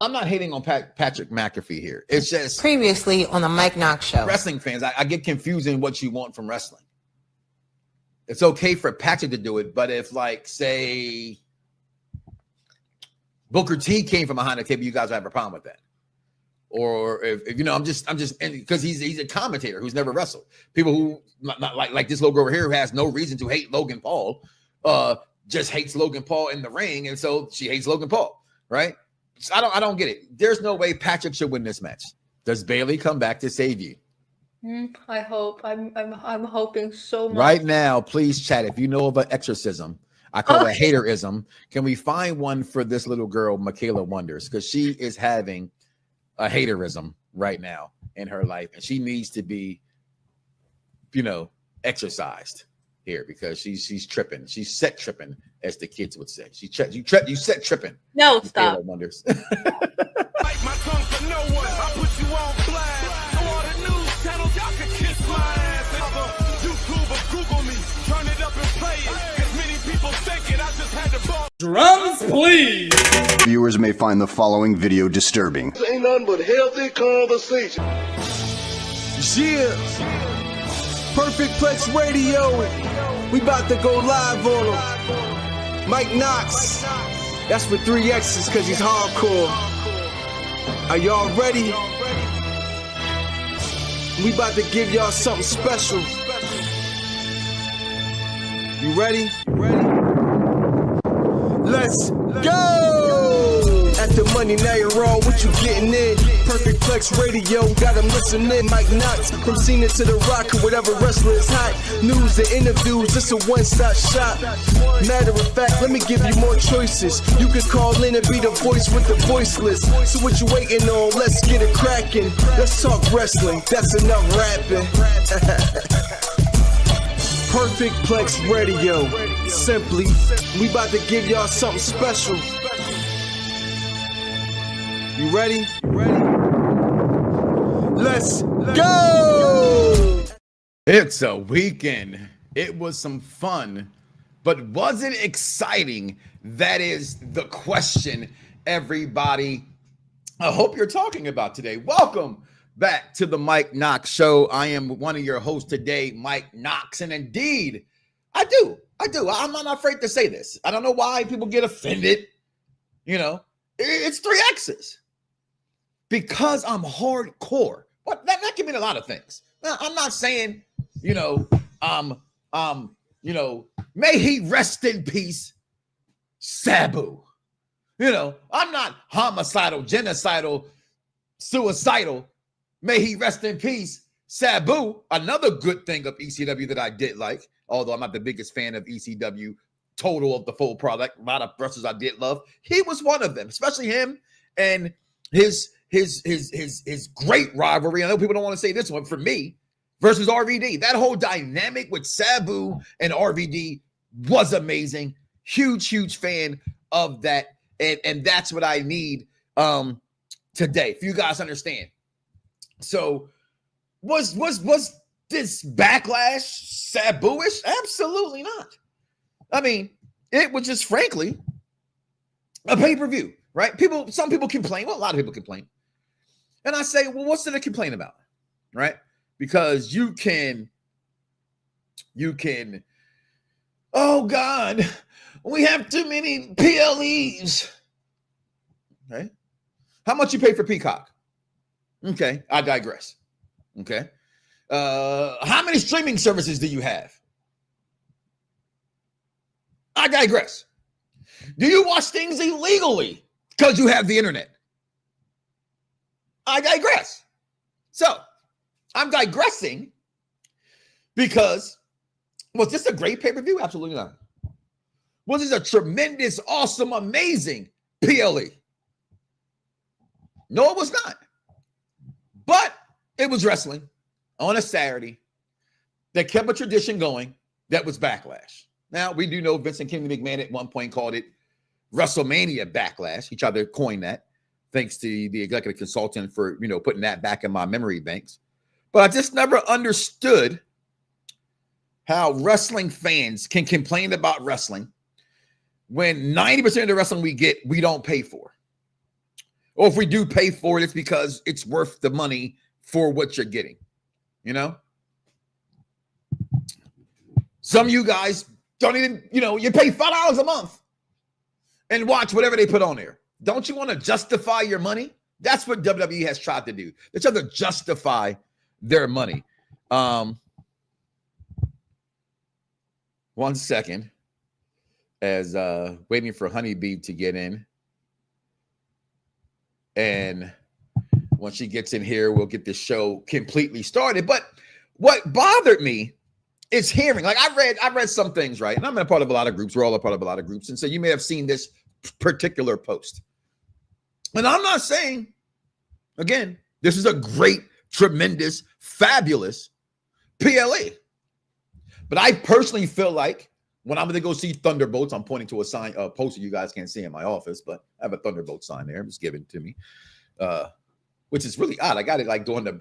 I'm not hating on Patrick McAfee here. It's just previously on the Mike Knoxxx Show. Wrestling fans, I get confused in what you want from wrestling. It's okay for Patrick to do it, but if, like, say, Booker T came from behind the table, you guys would have a problem with that. Or if you know, I'm just because he's a commentator who's never wrestled. People who not like this little girl over here who has no reason to hate Logan Paul, just hates Logan Paul in the ring, and so she hates Logan Paul, right? So I don't get it. There's no way Patrick should win this match. Does Bayley come back to save you? I hope. I'm hoping so much. Right now, please chat if you know of an exorcism. I call it a haterism. Can we find one for this little girl, Michaela Wonders? Because she is having a haterism right now in her life, and she needs to be, exercised here because she's tripping. She's set tripping, as the kids would say. You set tripping. No, stop. Michaela Wonders. Bite my tongue for no one. I put you on blast. So all the news channels, y'all can kiss my ass. YouTube or Google me. Turn it up and play it. Cause many people think it. I just had to ball. Drums, please. Viewers may find the following video disturbing. Ain't nothing but healthy conversation. Yeah. Perfect Plex Radio. We about to go live on him. Mike Knoxxx. That's with 3 X's because he's hardcore. Are y'all ready? We about to give y'all something special. You ready? Let's go! At the money, now you're wrong. What you getting in? Perfect Plex Radio, got them listening. Mike Knoxxx, from Cena to The Rock, or whatever wrestler is hot. News and interviews, it's a one-stop shop. Matter of fact, let me give you more choices. You could call in and be the voice with the voiceless. So what you waiting on? Let's get it cracking. Let's talk wrestling. That's enough rapping. Perfect Plex Radio. Simply, we about to give y'all something special. You ready? Let's go! It's a weekend. It was some fun, but was it exciting? That is the question, everybody. I hope you're talking about today. Welcome back to the Mike Knoxxx Show. I am one of your hosts today, Mike Knoxxx, and indeed, I do. I'm not afraid to say this. I don't know why people get offended. It's 3 X's. Because I'm hardcore. What that can mean a lot of things. Now, I'm not saying, may he rest in peace, Sabu. I'm not homicidal, genocidal, suicidal. May he rest in peace, Sabu. Another good thing of ECW that I did like, although I'm not the biggest fan of ECW total of the full product. A lot of wrestlers I did love. He was one of them, especially him and his great rivalry. I know people don't want to say this one for me versus RVD. That whole dynamic with Sabu and RVD was amazing. Huge fan of that. And that's what I need today. If you guys understand. So was this Backlash Sabu-ish? Absolutely not. I mean, it was just frankly a pay-per-view, right? Some people complain. Well, a lot of people complain. And I say, well, what's there to complain about? Right? Because you can, oh God, we have too many PLEs. Okay. How much you pay for Peacock? Okay, I digress. Okay. How many streaming services do you have? I digress. Do you watch things illegally because you have the internet? I digress. So I'm digressing because was this a great pay-per-view? Absolutely not. Was this a tremendous, awesome, amazing PLE? No, it was not. But it was wrestling on a Saturday that kept a tradition going that was Backlash. Now, we do know Vincent Kennedy McMahon at one point called it WrestleMania Backlash. He tried to coin that. Thanks to the executive consultant for, putting that back in my memory banks. But I just never understood how wrestling fans can complain about wrestling when 90% of the wrestling we get, we don't pay for. Or if we do pay for it, it's because it's worth the money for what you're getting. You know? Some of you guys don't even, you pay $5 a month and watch whatever they put on there. Don't you want to justify your money? That's what WWE has tried to do. They're trying to justify their money. 1 second, as waiting for Honeybee to get in. And once she gets in here, we'll get the show completely started. But what bothered me is hearing, like I read some things, right? And I'm a part of a lot of groups. We're all a part of a lot of groups. And so you may have seen this particular post. And I'm not saying, again, this is a great, tremendous, fabulous PLE. But I personally feel like when I'm going to go see Thunderbolts, I'm pointing to a poster you guys can't see in my office, but I have a Thunderbolt sign there. It was given to me, which is really odd. I got it like during the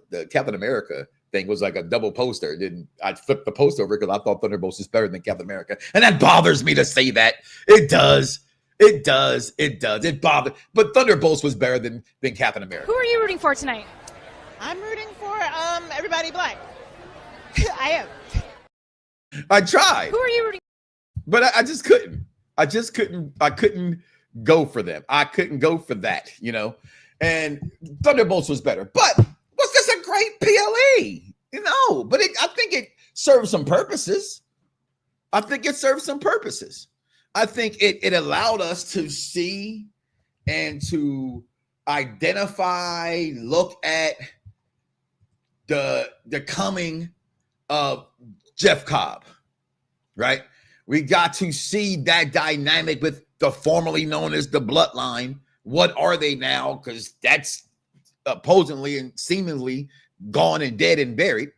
the Captain America thing was like a double poster. Then I flipped the poster over because I thought Thunderbolts is better than Captain America. And that bothers me to say that. It does. It bothers. But Thunderbolts was better than Captain America. Who are you rooting for tonight? I'm rooting for everybody black. I am. I tried. Who are you rooting for? But I just couldn't. I couldn't go for them. I couldn't go for that, And Thunderbolts was better. But was this a great PLE? But I think it served some purposes. I think it allowed us to see and to identify, look at the coming of Jeff Cobb, right? We got to see that dynamic with the formerly known as the Bloodline. What are they now? Because that's supposedly and seemingly gone and dead and buried.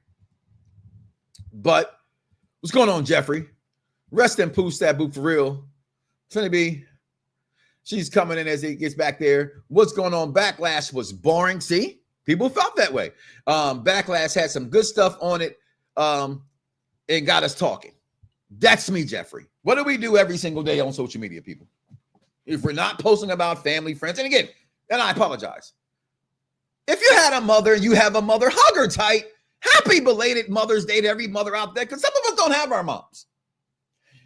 But what's going on, Jeffrey? Rest in peace, Sabu, for real. Trinity B, she's coming in as he gets back there. What's going on? Backlash was boring. See, people felt that way. Backlash had some good stuff on it and got us talking. That's me, Jeffrey. What do we do every single day on social media, people? If we're not posting about family, friends, and again, and I apologize. If you had a mother and you have a mother, hug her tight. Happy belated Mother's Day to every mother out there, because some of us don't have our moms.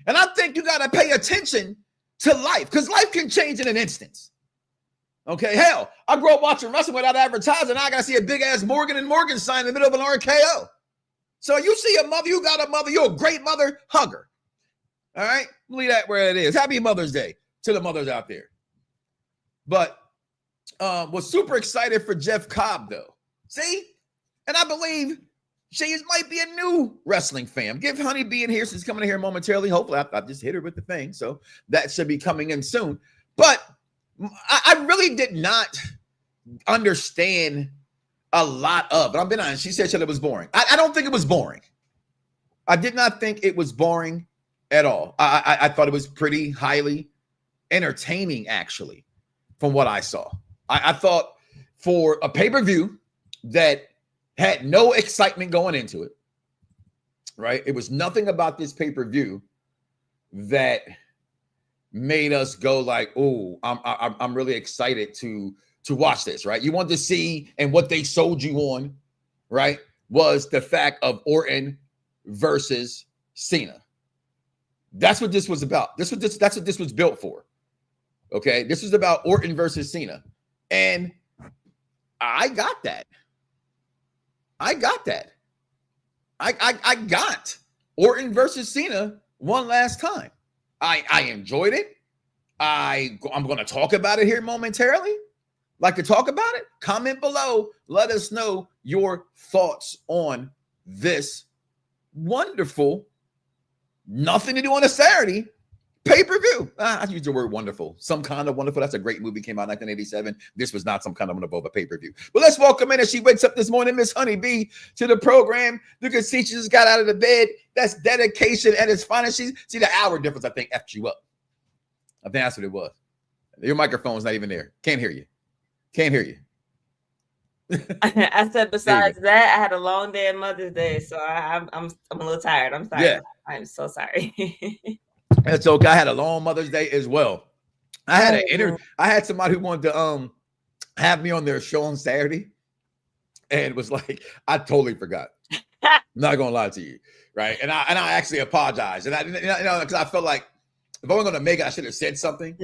And I think you got to pay attention to life, because life can change in an instant. Okay, hell, I grew up watching wrestling without advertising. I got to see a big-ass Morgan and Morgan sign in the middle of an RKO. So you see a mother, you got a mother, you're a great mother, hug her. All right? Leave that where it is. Happy Mother's Day to the mothers out there. But was super excited for Jeff Cobb, though. See? And I believe she might be a new wrestling fan. Give Honey B in here. She's coming in here momentarily. Hopefully, I just hit her with the thing. So that should be coming in soon. But I really did not understand a lot of, but I'm being honest, she said it was boring. I don't think it was boring. I did not think it was boring at all. I thought it was pretty highly entertaining, actually, from what I saw. I thought for a pay-per-view that had no excitement going into it, right? It was nothing about this pay-per-view that made us go like, oh, I'm really excited to watch this, right? You want to see, and what they sold you on, right, was the fact of Orton versus Cena. That's what this was about. That's what this was built for. Okay, this was about Orton versus Cena, and I got that. I got Orton versus Cena one last time. I enjoyed it. I'm going to talk about it here momentarily. Like to talk about it? Comment below. Let us know your thoughts on this wonderful, nothing to do on a Saturday pay-per-view. I use the word wonderful. Some Kind of Wonderful. That's a great movie. Came out in 1987. This was not Some Kind of Wonderful, but pay-per-view. But let's welcome in as she wakes up this morning, Miss Honey B, to the program. You can see she just got out of the bed. That's dedication at its finest. See the hour difference, I think, effed you up. I think that's what it was. Your microphone's not even there. Can't hear you. I said, besides that, I had a long day of Mother's Day, so I'm a little tired. I'm sorry. Yeah. I'm so sorry. That's okay. I had a long Mother's Day as well. I had somebody who wanted to have me on their show on Saturday, and was like, I totally forgot. I'm not gonna lie to you, right? And I actually apologized, and because I felt like if I was gonna make it, I should have said something.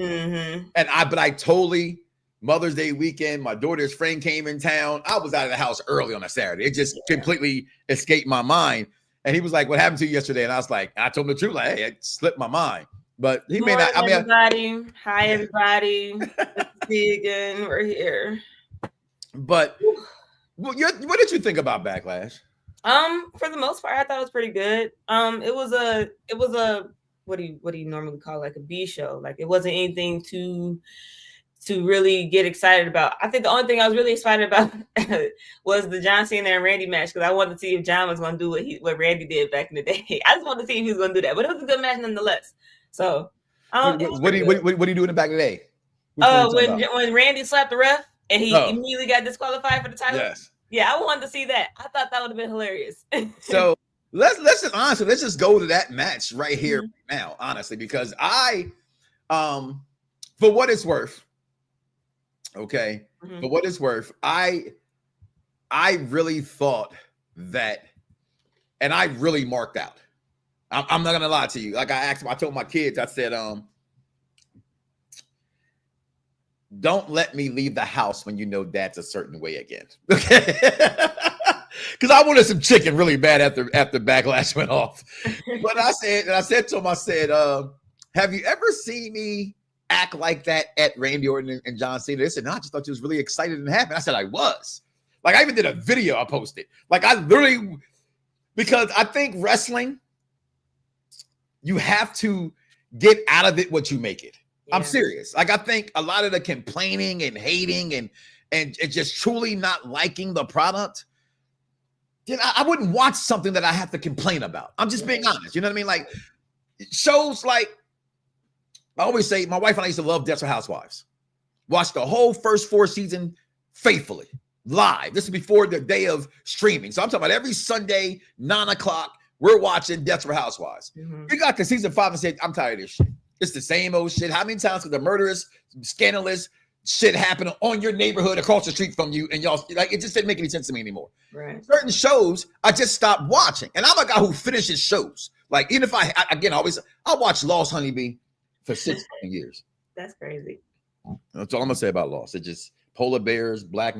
But I totally, Mother's Day weekend, my daughter's friend came in town. I was out of the house early on a Saturday. It just completely escaped my mind. And he was like, "What happened to you yesterday?" And I was like, I told him the truth, like, "Hey, it slipped my mind." But he may not. Everybody, hi everybody. See you again. We're here. But what did you think about Backlash? For the most part, I thought it was pretty good. It was a what do you normally call like a B show? Like it wasn't anything to really get excited about. I think the only thing I was really excited about was the John Cena and Randy match, because I wanted to see if John was going to do what Randy did back in the day. I just wanted to see if he was going to do that, but it was a good match nonetheless. So, what do you do in the back of the day? When Randy slapped the ref and he immediately got disqualified for the title. Yes. Yeah, I wanted to see that. I thought that would have been hilarious. So let's just go to that match right here now, honestly, because I, for what it's worth, okay, for what it's worth, I really thought that, and I really marked out. I'm not gonna lie to you. Like I told my kids, I said, don't let me leave the house when you know Dad's a certain way again. Okay. Because I wanted some chicken really bad after Backlash went off. But I said to him, have you ever seen me act like that at Randy Orton and John Cena? They said, no, I just thought you was really excited and happy. I said, I was. Like, I even did a video I posted. Like, I literally, because I think wrestling, you have to get out of it what you make it. Yeah. I'm serious. Like, I think a lot of the complaining and hating and just truly not liking the product, then I wouldn't watch something that I have to complain about. I'm just being honest. You know what I mean? Like, shows like, I always say, my wife and I used to love Desperate Housewives. Watched the whole first 4 seasons faithfully, live. This is before the day of streaming. So I'm talking about every Sunday, 9 o'clock, we're watching Desperate Housewives. We got to season 5 and said, I'm tired of this shit. It's the same old shit. How many times could the murderous, scandalous shit happen on your neighborhood across the street from you? And y'all, like, it just didn't make any sense to me anymore. Right. Certain shows, I just stopped watching. And I'm a guy who finishes shows. Like, even if I watch Lost Honeybee for 6 years. That's crazy. That's all I'm gonna say about Lost. It just polar bears, black.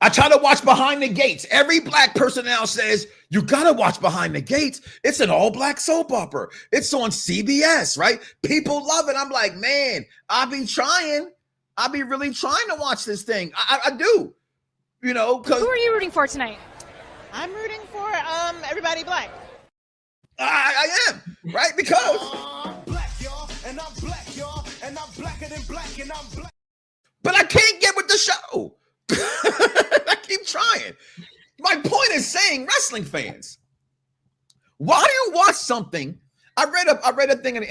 I try to watch Behind the Gates. Every black person now says you gotta watch Behind the Gates. It's an all-black soap opera. It's on CBS, right? People love it. I'm like, man, I be really trying to watch this thing. I do, you know. Because who are you rooting for tonight? I'm rooting for everybody black. I am, right? Because I'm black, y'all, and I'm black, y'all, and I'm blacker than black, and I'm black. But I can't get with the show. I keep trying. My point is saying, wrestling fans, why do you watch something? I read a thing in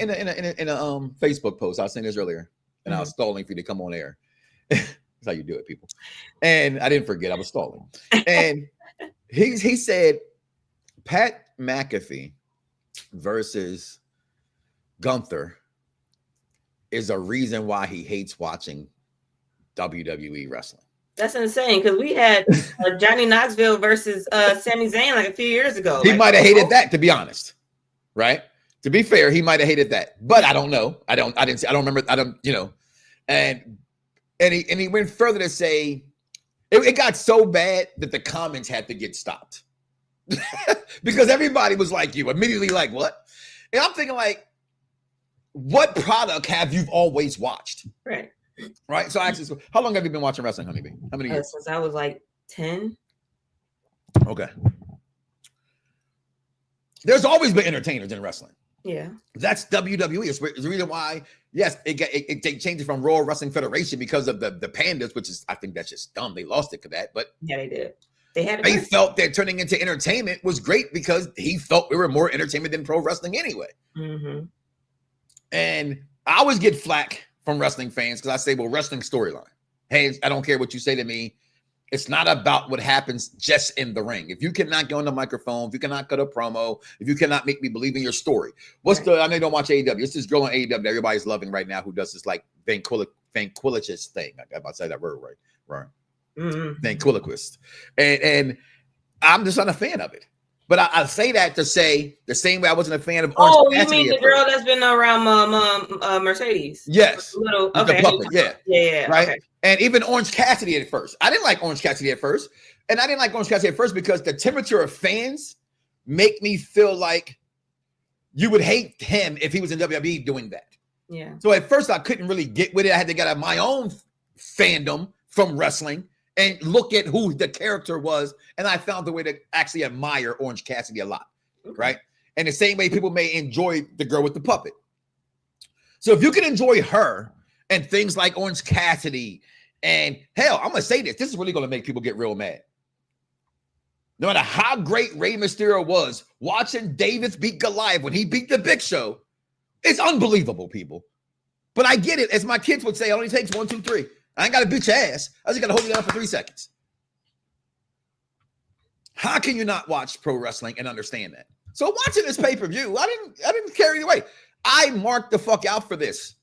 a Facebook post. I was saying this earlier, and I was stalling for you to come on air. That's how you do it, people. And I didn't forget, I was stalling. And he said, Pat McAfee versus Gunther is a reason why he hates watching WWE wrestling. That's insane, because we had Johnny Knoxville versus Sami Zayn like a few years ago. He might have hated that, to be honest. Right? To be fair, he might have hated that, but I don't know. I don't remember. You know. And he went further to say it got so bad that the comments had to get stopped. Because everybody was like you, immediately like, what? And I'm thinking, like, what product have you always watched? Right. Right. So I asked, how long have you been watching wrestling, Honeybee? How many years? Since I was like 10. Okay. There's always been entertainers in wrestling. Yeah. That's WWE. It's the reason why, yes, it changed it from Royal Wrestling Federation because of the pandas, which is, I think that's just dumb. They lost it for that. But yeah, they did. They felt that turning into entertainment was great because he felt we were more entertainment than pro wrestling anyway. Mm-hmm. And I always get flack from wrestling fans because I say, well, wrestling storyline. Hey, I don't care what you say to me. It's not about what happens just in the ring. If you cannot go on the microphone, if you cannot cut a promo, if you cannot make me believe in your story. I know you don't watch AEW. It's this girl on AEW that everybody's loving right now who does this like ventriloquist thing. I got about to say that word right. Ventriloquist. And I'm just not a fan of it. But I say that to say the same way I wasn't a fan of Orange Cassidy. You mean the girl that's been around Mercedes? Yes. Okay. Yeah. Right. Okay. And even Orange Cassidy at first. I didn't like Orange Cassidy at first. And I didn't like Orange Cassidy at first because the temperature of fans make me feel like you would hate him if he was in WWE doing that. Yeah. So at first I couldn't really get with it. I had to get out my own fandom from wrestling and look at who the character was. And I found the way to actually admire Orange Cassidy a lot. Okay. Right. And the same way people may enjoy the girl with the puppet. So if you can enjoy her and things like Orange Cassidy, and hell, I'm going to say this. This is really going to make people get real mad. No matter how great Rey Mysterio was, watching Davis beat Goliath when he beat the Big Show, it's unbelievable, people. But I get it. As my kids would say, it only takes 1, 2, 3. I ain't got to beat your ass. I just got to hold you down for 3 seconds. How can you not watch pro wrestling and understand that? So watching this pay-per-view, I didn't care either way. I marked the fuck out for this.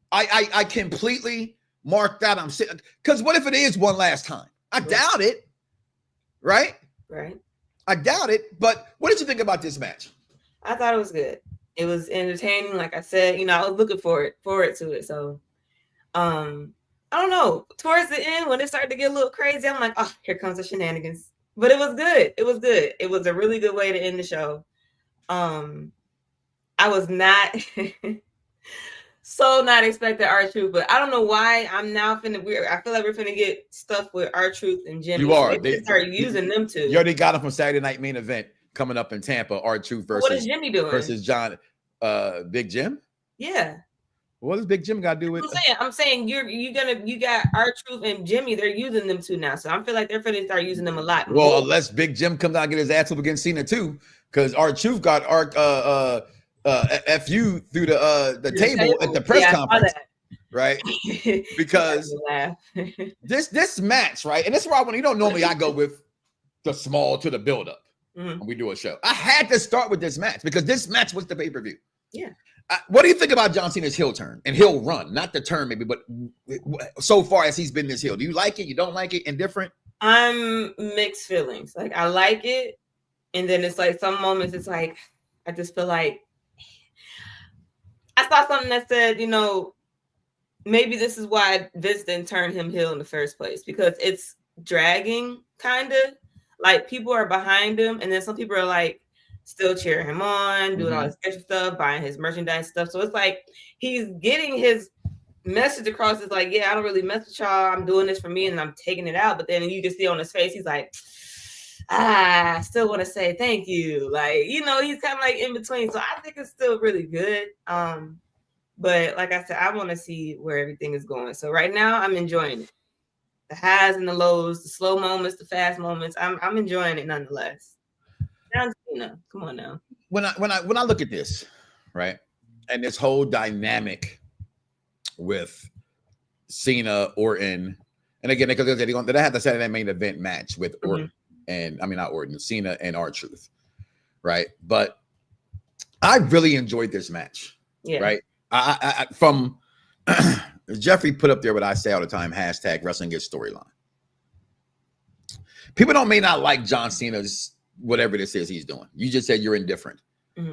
I completely marked out. I'm sitting because what if it is one last time? I doubt it. Right. I doubt it. But what did you think about this match? I thought it was good. It was entertaining. Like I said, I was looking forward to it. So, I don't know. Towards the end, when it started to get a little crazy, I'm like, oh, here comes the shenanigans. But it was good. It was good. It was a really good way to end the show. I was not not expecting R-Truth, but I don't know why I'm now I feel like we're finna get stuff with R-Truth and Jimmy. You are. They start using them too. You already got him from Saturday Night Main Event coming up in Tampa. R-Truth versus what is Jimmy doing? Versus John Big Jim? Yeah. What does Big Jim got to do with it? I'm saying you got R-Truth and Jimmy, they're using them too now. So I feel like they're finna start using them a lot more. Well, unless Big Jim comes out and get his ass up against Cena too, because R-Truth got FU through the table at the press conference, right? Because this match, right? And this is why when I go with the small to the build up when we do a show. I had to start with this match because this match was the pay-per-view. Yeah. What do you think about John Cena's heel turn and heel run? Not the turn, maybe, but so far as he's been this heel, do you like it? You don't like it? Indifferent? I'm mixed feelings. Like I like it, and then it's like some moments it's like I just feel like I saw something that said, maybe this is why Vince didn't turn him heel in the first place because it's dragging, kind of like people are behind him, and then some people are like still cheering him on, doing all this extra stuff, buying his merchandise stuff. So it's like he's getting his message across. It's like, yeah, I don't really mess with y'all. I'm doing this for me, and I'm taking it out. But then you can see on his face, he's like, I still want to say thank you. Like, he's kind of like in between. So I think it's still really good. But like I said, I want to see where everything is going. So right now I'm enjoying it. The highs and the lows, the slow moments, the fast moments. I'm enjoying it nonetheless. John Cena, come on now. When I look at this, right, and this whole dynamic with Cena, Orton, and again, because they had the Saturday Main Event match with Orton. And not Orton, Cena and R-Truth, right? But I really enjoyed this match, right? I from Jeffrey put up there what I say all the time, hashtag wrestling gets storyline. People may not like John Cena's whatever this is he's doing. You just said you're indifferent.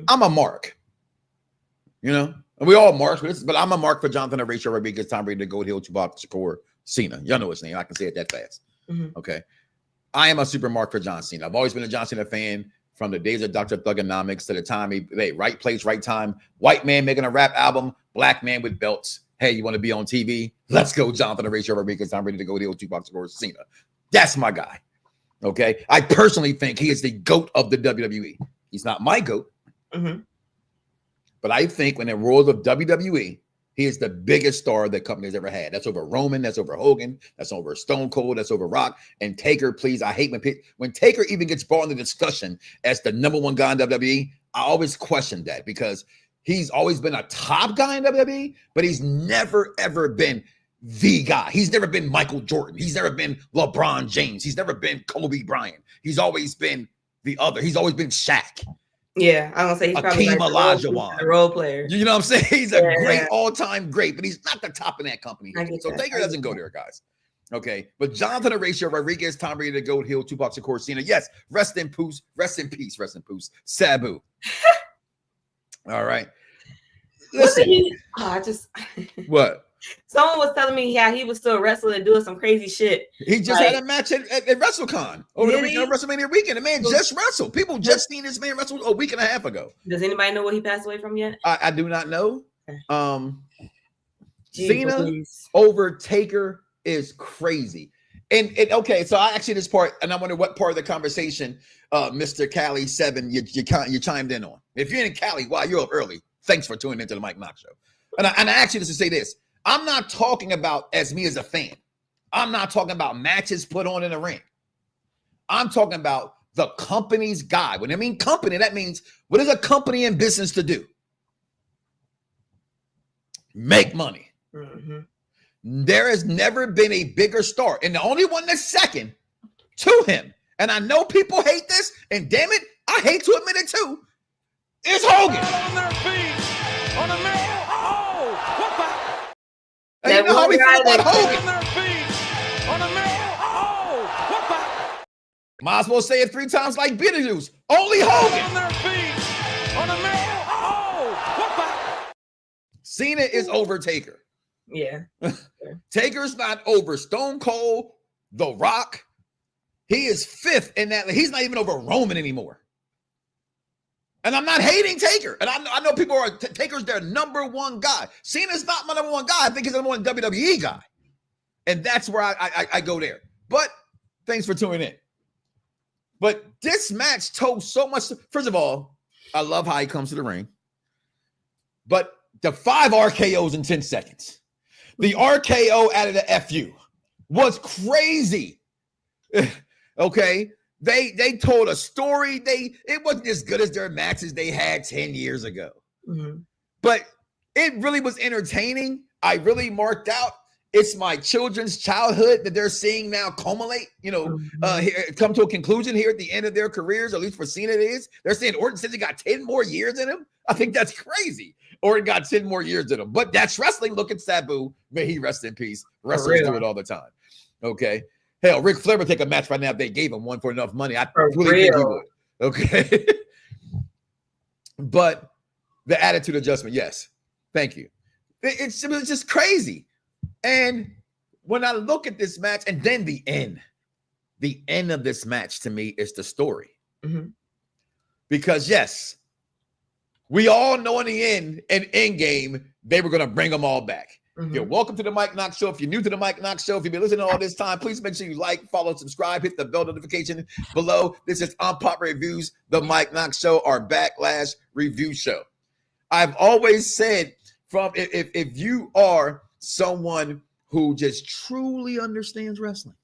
I'm a mark, and we all marks, but I'm a mark for Jonathan Rachel Rodriguez, Tom Brady, Gold Hill, Chewbacca, Shakur, Cena. Y'all know his name. I can say it that fast. Okay. I am a super mark for John Cena. I've always been a John Cena fan from the days of Dr. Thugonomics to the time right place, right time. White man making a rap album, black man with belts. Hey, you want to be on TV? Let's go, Jonathan Horatio Rodriguez. I'm ready to go deal with Tupac or Cena. That's my guy. Okay. I personally think he is the GOAT of the WWE. He's not my GOAT. But I think when in world of WWE, he is the biggest star that company has ever had. That's over Roman. That's over Hogan. That's over Stone Cold. That's over Rock. And Taker, please. I hate when Taker even gets brought in the discussion as the number one guy in WWE. I always question that because he's always been a top guy in WWE, but he's never, ever been the guy. He's never been Michael Jordan. He's never been LeBron James. He's never been Kobe Bryant. He's always been the other. He's always been Shaq. Yeah, I'm gonna say he's probably Akeem like Olajuwon. the role player. You know what I'm saying? He's a great all-time great, but he's not the top in that company. So Taker doesn't go there, guys. Okay, but Jonathan Horatio Rodriguez, Tom Brady, the GOAT, Hill, Tupac Shakur, Cena. Yes, rest in peace, Sabu. All right. Listen. What? Someone was telling me how he was still wrestling and doing some crazy shit. He just had a match at WrestleCon over the weekend, WrestleMania weekend. The man just wrestled. People just seen this man wrestle a week and a half ago. Does anybody know what he passed away from yet? I do not know. Cena over Taker is crazy. And okay, so I actually this part, and I wonder what part of the conversation, Mr. Cali 7, you chimed in on. If you're in Cali, wow, you're up early. Thanks for tuning into the Mike Knoxxx Show. And I actually just to say this. I'm not talking about as me as a fan. I'm not talking about matches put on in the ring. I'm talking about the company's guy. When I mean company, that means what is a company in business to do? Make money. Mm-hmm. There has never been a bigger star. And the only one that's second to him, and I know people hate this, and damn it, I hate to admit it too, is Hogan. On their feet. On a man. Oh, what the? And you know how we feel about Hogan. On their feet. On a man. Oh, what the? Might as well say it 3 times like Beetlejuice. Only Hogan. On their feet. On a man. Oh, what the? Cena is over Taker. Yeah. Taker's not over Stone Cold, The Rock. He is 5th in that. He's not even over Roman anymore. And I'm not hating Taker. And I know people are, Taker's their number 1 guy. Cena's not my number 1 guy. I think he's the number 1 WWE guy. And that's where I go there. But thanks for tuning in. But this match told so much. First of all, I love how he comes to the ring. But the 5 RKOs in 10 seconds. The RKO out of the FU was crazy. Okay. They told a story. It wasn't as good as their matches they had 10 years ago. Mm-hmm. But it really was entertaining. I really marked out. It's my children's childhood that they're seeing now culminate, come to a conclusion here at the end of their careers, at least for Cena it is. They're saying Orton says he got 10 more years in him. I think that's crazy. Orton got 10 more years in him. But that's wrestling. Look at Sabu. May he rest in peace. Wrestlers do it all the time. Okay. Hell, Ric Flair would take a match right now if they gave him one for enough money. I really think he would. Okay. But the attitude adjustment, yes. Thank you. It was just crazy. And when I look at this match, and then the end of this match to me is the story. Mm-hmm. Because yes, we all know in the end game, they were going to bring them all back. Mm-hmm. You're welcome to the Mike Knoxxx Show. If you're new to the Mike Knoxxx Show, if you've been listening all this time, please make sure you like, follow, subscribe, hit the bell notification below. This is Unpopular Reviews, the Mike Knoxxx Show, our Backlash review show. I've always said, if you are someone who just truly understands wrestling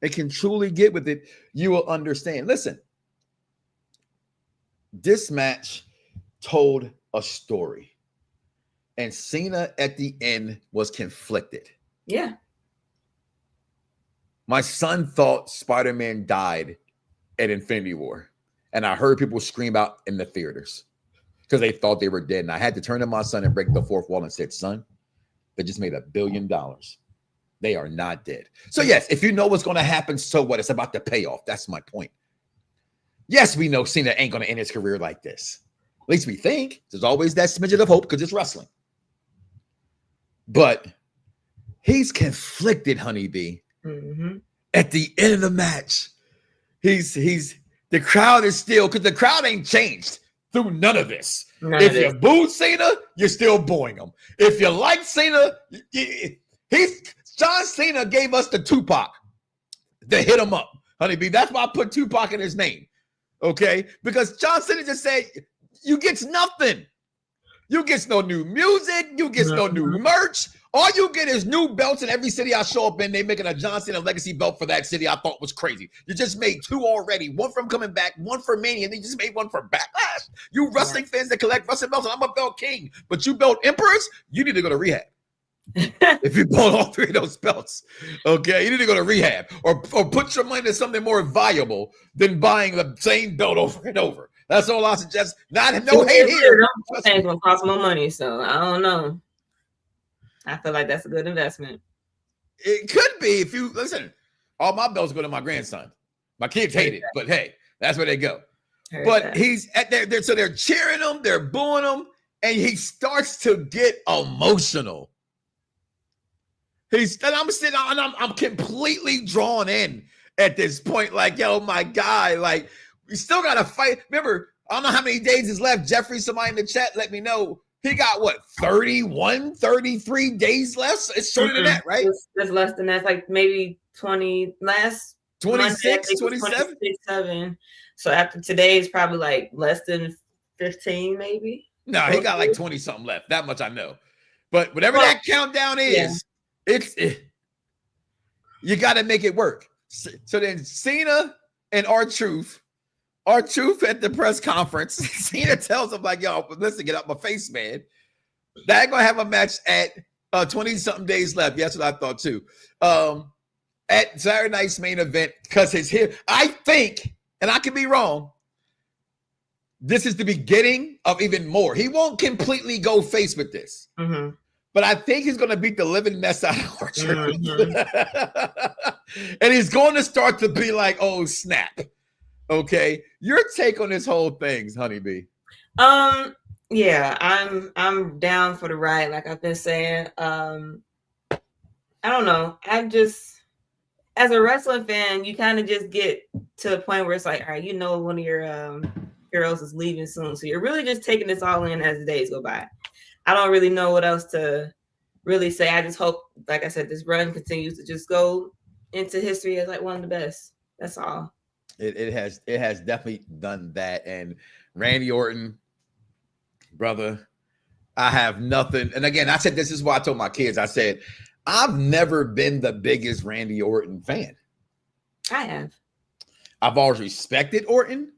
and can truly get with it, you will understand. Listen, this match told a story. And Cena at the end was conflicted. Yeah. My son thought Spider-Man died at Infinity War. And I heard people scream out in the theaters because they thought they were dead. And I had to turn to my son and break the 4th wall and said, son, they just made $1 billion. They are not dead. So yes, if you know what's going to happen, so what? It's about the payoff. That's my point. Yes, we know Cena ain't going to end his career like this. At least we think. There's always that smidget of hope because it's wrestling. But he's conflicted, honeybee. Mm-hmm. At the end of the match, the crowd is still, because the crowd ain't changed through none of this. If you booed Cena, you're still booing him. If you like Cena, John Cena gave us the Tupac to hit him up, honeybee. That's why I put Tupac in his name. Okay? Because John Cena just said, you get nothing. You get no new music. You get no new merch. All you get is new belts in every city I show up in. They making a John Cena legacy belt for that city. I thought was crazy. You just made 2 already. One from coming back, one for Mania, and then you just made one for Backlash. You wrestling fans that collect wrestling belts, and I'm a belt king. But you belt emperors, you need to go to rehab. If you pull all three of those belts, okay, you need to go to rehab or put your money into something more valuable than buying the same belt over and over. That's all I suggest. No hate here. It's gonna cost more money, so I don't know. I feel like that's a good investment. It could be if you listen. All my belts go to my grandson. My kids hate it, but hey, that's where they go. But he's at there, so they're cheering him, they're booing him, and he starts to get emotional. I'm sitting on, I'm completely drawn in at this point. Like, yo, my guy, like, we still got to fight. Remember, I don't know how many days is left. Jeffrey, somebody in the chat, let me know. He got what, 31, 33 days left? It's shorter than that, right? It's less than that. It's like maybe 20, last 26, 27? 27. So after today, it's probably like less than 15, maybe. No, he got like 20 something left. That much I know. But whatever that countdown is, you got to make it work. So then Cena and R-Truth at the press conference, Cena tells him like, yo, listen, get out my face, man. They're going to have a match at 20-something days left. That's what I thought too. At Saturday night's main event, because his hair, I think, and I could be wrong, this is the beginning of even more. He won't completely go face with this. Mm-hmm. But I think he's going to beat the living mess out of R-Truth. And he's going to start to be like, oh, snap. Okay. Your take on this whole thing, Honeybee. Yeah, I'm down for the ride, like I've been saying. I don't know. I'm just, as a wrestling fan, you kind of just get to a point where it's like, all right, you know, one of your heroes is leaving soon. So you're really just taking this all in as the days go by. I don't really know what else to really say. I just hope, like I said, this run continues to just go into history as like one of the best. That's all. It has definitely done that. And Randy Orton, brother, I have nothing. And again, I said, this is why I told my kids, I said, I've never been the biggest Randy Orton fan. I have. I've always respected Orton.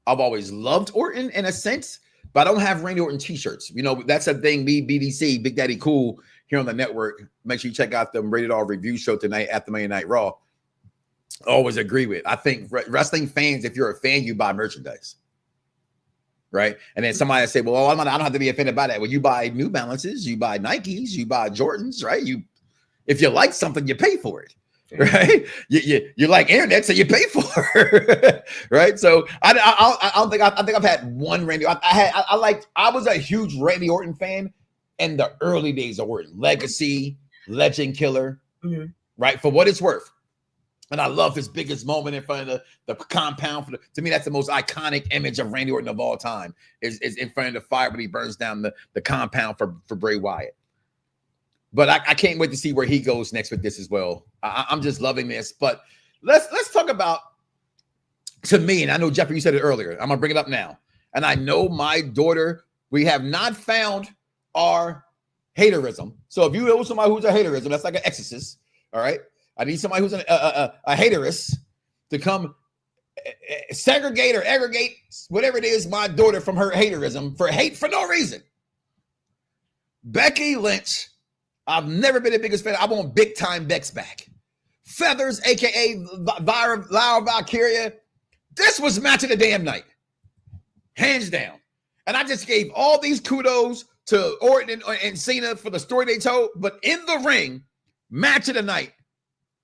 I've always loved Orton in a sense, but I don't have Randy Orton t-shirts. You know, that's a thing. Me, BDC, Big Daddy Cool here on the network. Make sure you check out the Rated R review show tonight at the Monday Night Raw. Always agree with. I think wrestling fans, if you're a fan, you buy merchandise. Right. And then somebody say, well, I don't have to be offended by that. Well, you buy New Balances, you buy Nikes, you buy Jordans, right? If you like something, you pay for it. Right. You like internet, so you pay for it. Right. So I don't think I've had one Randy. I was a huge Randy Orton fan in the early days of Orton. Legacy, Legend Killer. Mm-hmm. Right. For what it's worth. And I love his biggest moment in front of the compound. To me, that's the most iconic image of Randy Orton of all time is in front of the fire when he burns down the compound for Bray Wyatt. But I can't wait to see where he goes next with this as well. I'm just loving this. But let's talk about, to me, and I know, Jeffrey, you said it earlier. I'm going to bring it up now. And I know my daughter, we have not found our haterism. So if you know somebody who's a haterism, that's like an exorcist, all right? I need somebody who's a haterist to come segregate or aggregate whatever it is, my daughter, from her haterism for hate for no reason. Becky Lynch, I've never been the biggest fan. I want big time Bex back. Feathers, aka Lyra Valkyria. This was match of the damn night, hands down. And I just gave all these kudos to Orton and Cena for the story they told. But in the ring, match of the night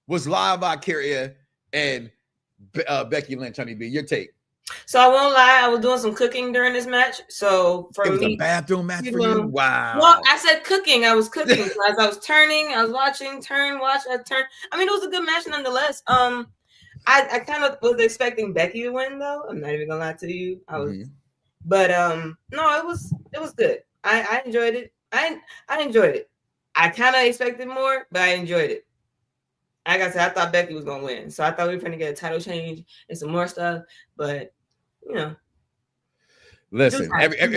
was Lyra Valkyria and Becky Lynch. Honeybee, your take. So I won't lie, I was doing some cooking during this match. So for it was me, a bathroom match for you. Wow. Well, I said cooking. I was cooking as I was turning. I was watching, turn, watch, I turn. I mean, it was a good match nonetheless. I kind of was expecting Becky to win, though. I'm not even gonna lie to you. I was, but no, it was good. I enjoyed it. I enjoyed it. I kind of expected more, but I enjoyed it. Like I said, I thought Becky was gonna win, so I thought we were gonna get a title change and some more stuff. But you know, listen,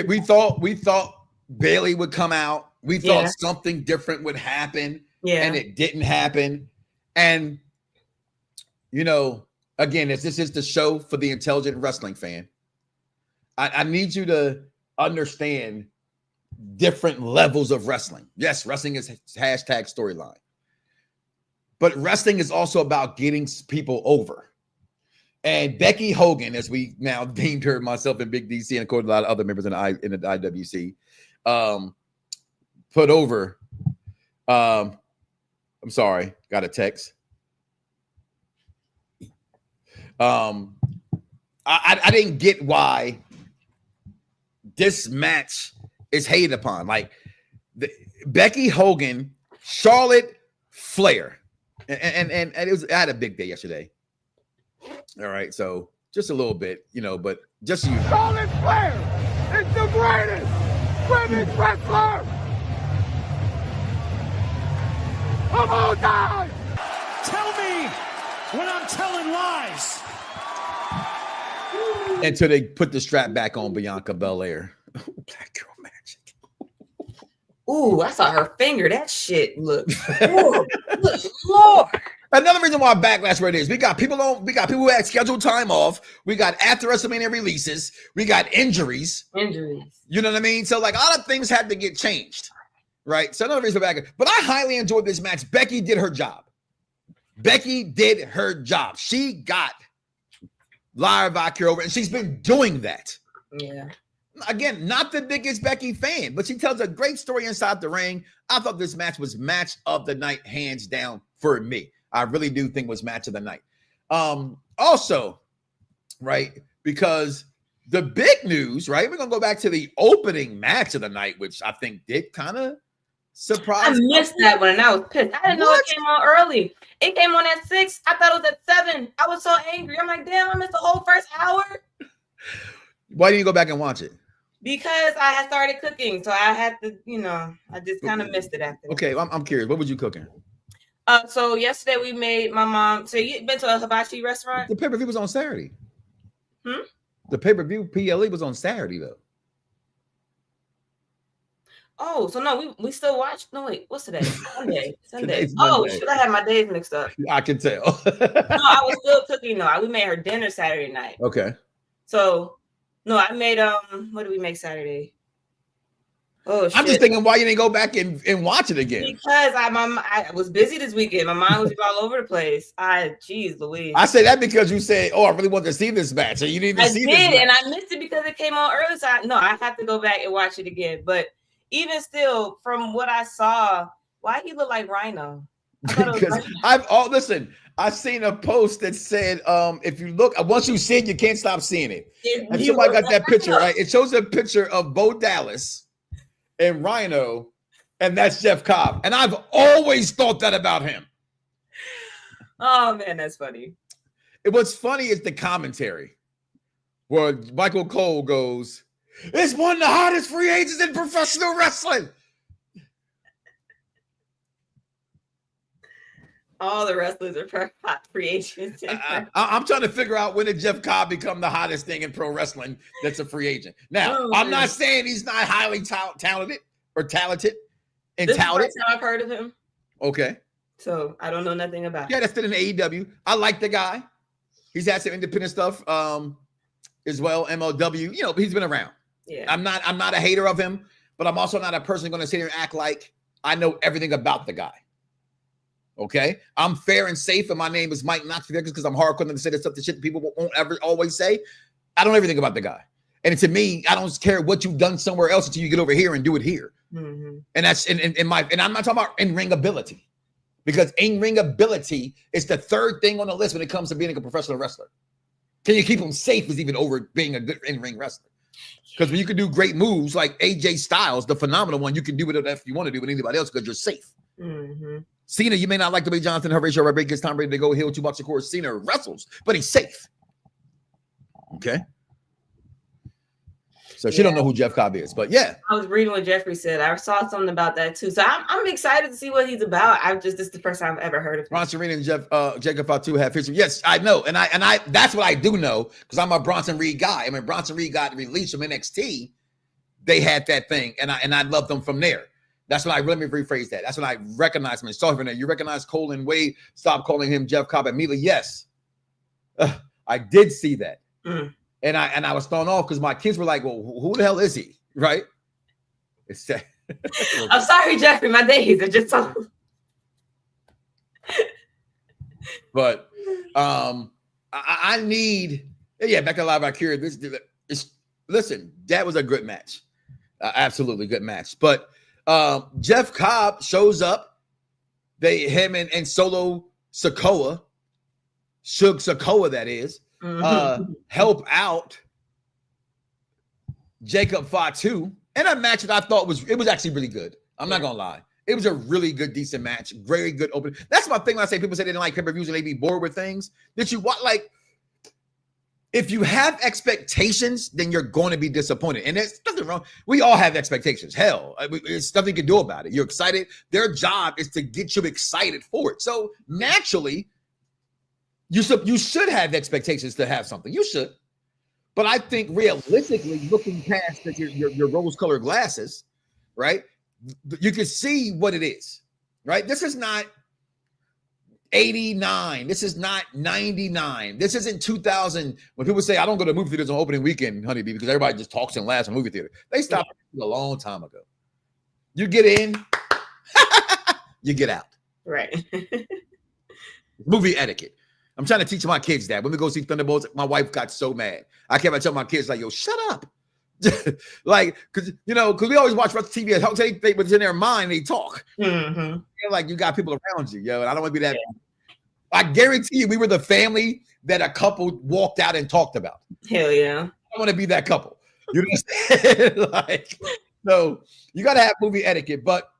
we thought Bayley would come out. We thought something different would happen, and it didn't happen. And you know, again, this is the show for the intelligent wrestling fan. I need you to understand different levels of wrestling. Yes, wrestling is hashtag storyline. But wrestling is also about getting people over. And Becky Hogan, as we now deemed her, myself and Big DC, and according to a lot of other members in the IWC, put over. I'm sorry, got a text. I didn't get why this match is hated upon. Like Becky Hogan, Charlotte Flair, and it was. I had a big day yesterday. All right, so just a little bit, but just you. Charlotte Flair is the greatest women's wrestler of all time. Tell me when I'm telling lies. Until they put the strap back on Bianca Belair. Black girl magic. Ooh, I saw her finger. That shit look. Lord. Another reason why Backlash where it is. We got people who had scheduled time off. We got after WrestleMania releases. We got injuries. You know what I mean? So like a lot of things had to get changed. Right. So another reason for Backlash. But I highly enjoyed this match. Becky did her job. She got Lyra Valkyria over, and she's been doing that. Yeah. Again, not the biggest Becky fan, but she tells a great story inside the ring. I thought this match was match of the night, hands down for me. I really do think it was match of the night. Also, right, because the big news, right, we're going to go back to the opening match of the night, which I think did kind of surprise me. I missed that one, and I was pissed. I didn't know it came on early. It came on at 6. I thought it was at 7. I was so angry. I'm like, damn, I missed the whole first hour. Why didn't you go back and watch it? Because I had started cooking, so I had to, I just kind of missed it after. Okay, I'm curious. What was you cooking? So yesterday we made my mom. So you been to a hibachi restaurant? The pay-per-view was on Saturday. The pay-per-view PLE was on Saturday though. Oh, so no, we still watch. No, wait, what's today? Sunday. Today's Oh, Monday. shit, I had my days mixed up. I can tell. No, I was still cooking though. We made her dinner Saturday night. Okay. So no, I made what did we make Saturday? Oh, shit. I'm just thinking why you didn't go back and watch it again. Because I was busy this weekend. My mind was all over the place. Jeez Louise. I say that because you said, "Oh, I really want to see this match," and you need to see this match. And I missed it because it came on early. So I have to go back and watch it again. But even still, from what I saw, why he look like Rhino? Because I've seen a post that said, if you look, once you see it, you can't stop seeing it. And somebody got that picture, right? It shows a picture of Bo Dallas and Rhino, and that's Jeff Cobb. And I've always thought that about him. Oh man, that's funny. What's funny is the commentary where Michael Cole goes, "It's one of the hottest free agents in professional wrestling." All the wrestlers are hot free agents. I'm trying to figure out when did Jeff Cobb become the hottest thing in pro wrestling that's a free agent. Now, I'm not saying he's not highly talented or talented and this touted. is the first time I've heard of him. Okay. So I don't know nothing about Yeah, that's still in AEW. I like the guy. He's had some independent stuff as well. MLW, he's been around. Yeah. I'm not a hater of him, but I'm also not a person going to sit here and act like I know everything about the guy. Okay, I'm fair and safe, and my name is Mike Knoxxx because I'm hardcore to say the stuff that shit people won't ever always say. I don't know everything about the guy, and to me, I don't care what you've done somewhere else until you get over here and do it here. Mm-hmm. And that's and I'm not talking about in-ring ability, because in-ring ability is the third thing on the list when it comes to being a professional wrestler. Can you keep them safe is even over being a good in-ring wrestler. Because when you can do great moves like AJ Styles, the phenomenal one, you can do whatever you want to do with anybody else because you're safe. Mm-hmm. Cena, you may not like the way Jonathan Horatio Rodriguez Tom ready to go heel too much. Of course, Cena wrestles, but he's safe. Okay. So she don't know who Jeff Cobb is, but yeah. I was reading what Jeffrey said. I saw something about that too. So I'm excited to see what he's about. This is the first time I've ever heard of him. Bronson Reed and Jacob Fatu have history. Yes, I know. And I that's what I do know because I'm a Bronson Reed guy. I mean, Bronson Reed got released from NXT. They had that thing, and I loved them from there. That's when let me rephrase that. That's when I recognized him and saw him. You recognize Cole and Wade. Stop calling him Jeff Cobb immediately. Yes, I did see that, and I was thrown off because my kids were like, "Well, who the hell is he?" Right? It's sad. I'm sorry, Jeffrey. My days are just so. But I need, Becky Lyra Valkyria. Listen, that was a good match. Absolutely good match. But Jeff Cobb shows up. Him and Solo Sikoa, Shug Sikoa, that is, help out Jacob Fatu in a match that I thought was actually really good. I'm not gonna lie. It was a really good, decent match. Very good opening. That's my thing when I say people say they didn't like pay-per-views and they be bored with things. That you want, like, if you have expectations, then you're going to be disappointed. And there's nothing wrong. We all have expectations. Hell, it's nothing you can do about it. You're excited. Their job is to get you excited for it. So naturally, you should have expectations to have something. You should. But I think realistically, looking past your rose-colored glasses, right, you can see what it is, right? This is not 89. This is not 99. This isn't 2000. When people say, I don't go to movie theaters on opening weekend, honeybee, because everybody just talks and laughs in movie theater. They stopped a long time ago. You get in, you get out. Right. Movie etiquette. I'm trying to teach my kids that. When we go see Thunderbolts, my wife got so mad. I kept telling my kids, like, yo, shut up. Like, because we always watch TV. They what's in their mind, they talk. Mm-hmm. Like, you got people around you, yo, and I don't want to be that. Yeah. I guarantee you, we were the family that a couple walked out and talked about. Hell yeah. I want to be that couple. You understand? Like, so you got to have movie etiquette. But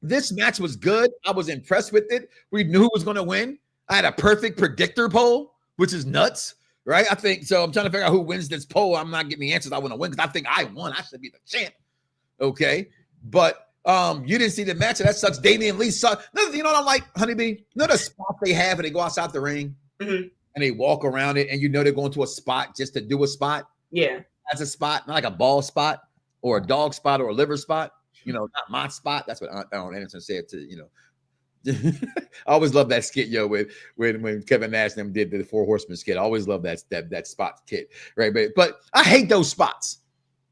this match was good. I was impressed with it. We knew who was going to win. I had a perfect predictor poll, which is nuts, right? I think so. I'm trying to figure out who wins this poll. I'm not getting the answers I want to win because I think I won. I should be the champ. Okay. But you didn't see the match. So that sucks. Damian Lee sucks. You know what I'm like, honeybee? You know the spot they have and they go outside the ring and they walk around it and they're going to a spot just to do a spot? Yeah. That's a spot, not like a ball spot or a dog spot or a liver spot. Not my spot. That's what Arnold Anderson said to, I always love that skit, when Kevin Nash and them did the Four Horsemen skit. I always love that spot kit, right? But I hate those spots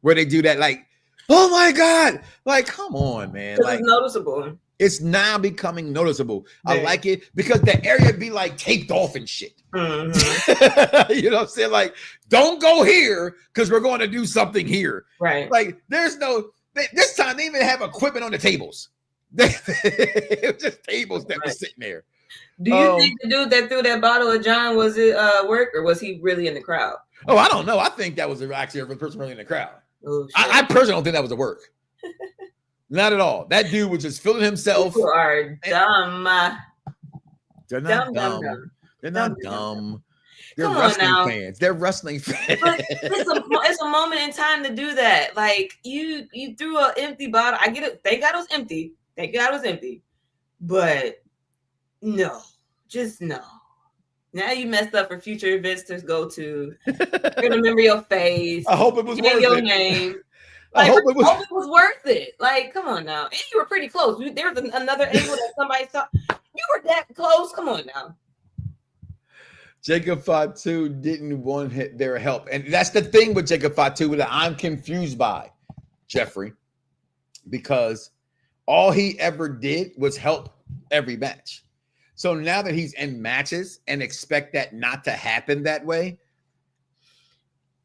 where they do that, like, oh my God, like, come on, man. Like, it's noticeable. It's now becoming noticeable. Yeah. I like it because the area be like taped off and shit. Mm-hmm. You know what I'm saying? Like, don't go here because we're going to do something here. Right. Like, this time they even have equipment on the tables. It was just tables that were sitting there. Do you think the dude that threw that bottle of John, was it work or was he really in the crowd? Oh, I don't know. I think that was actually a person really in the crowd. Oh, I personally don't think that was a work. Not at all. That dude was just feeling himself. People are dumb. They're not dumb. They're not dumb. They're wrestling fans. They're wrestling fans. But it's a moment in time to do that. Like, you threw an empty bottle. I get it. Thank God it was empty. But no, just no. Now you messed up for future events to go to. You're gonna remember your face. I hope it was worth your it. Name. Like, I hope it was worth it. Like, come on now. And you were pretty close. There was another angle that somebody saw. You were that close. Come on now. Jacob Fatu didn't want their help. And that's the thing with Jacob Fatu that I'm confused by, Jeffrey, because all he ever did was help every match. So now that he's in matches and expect that not to happen that way.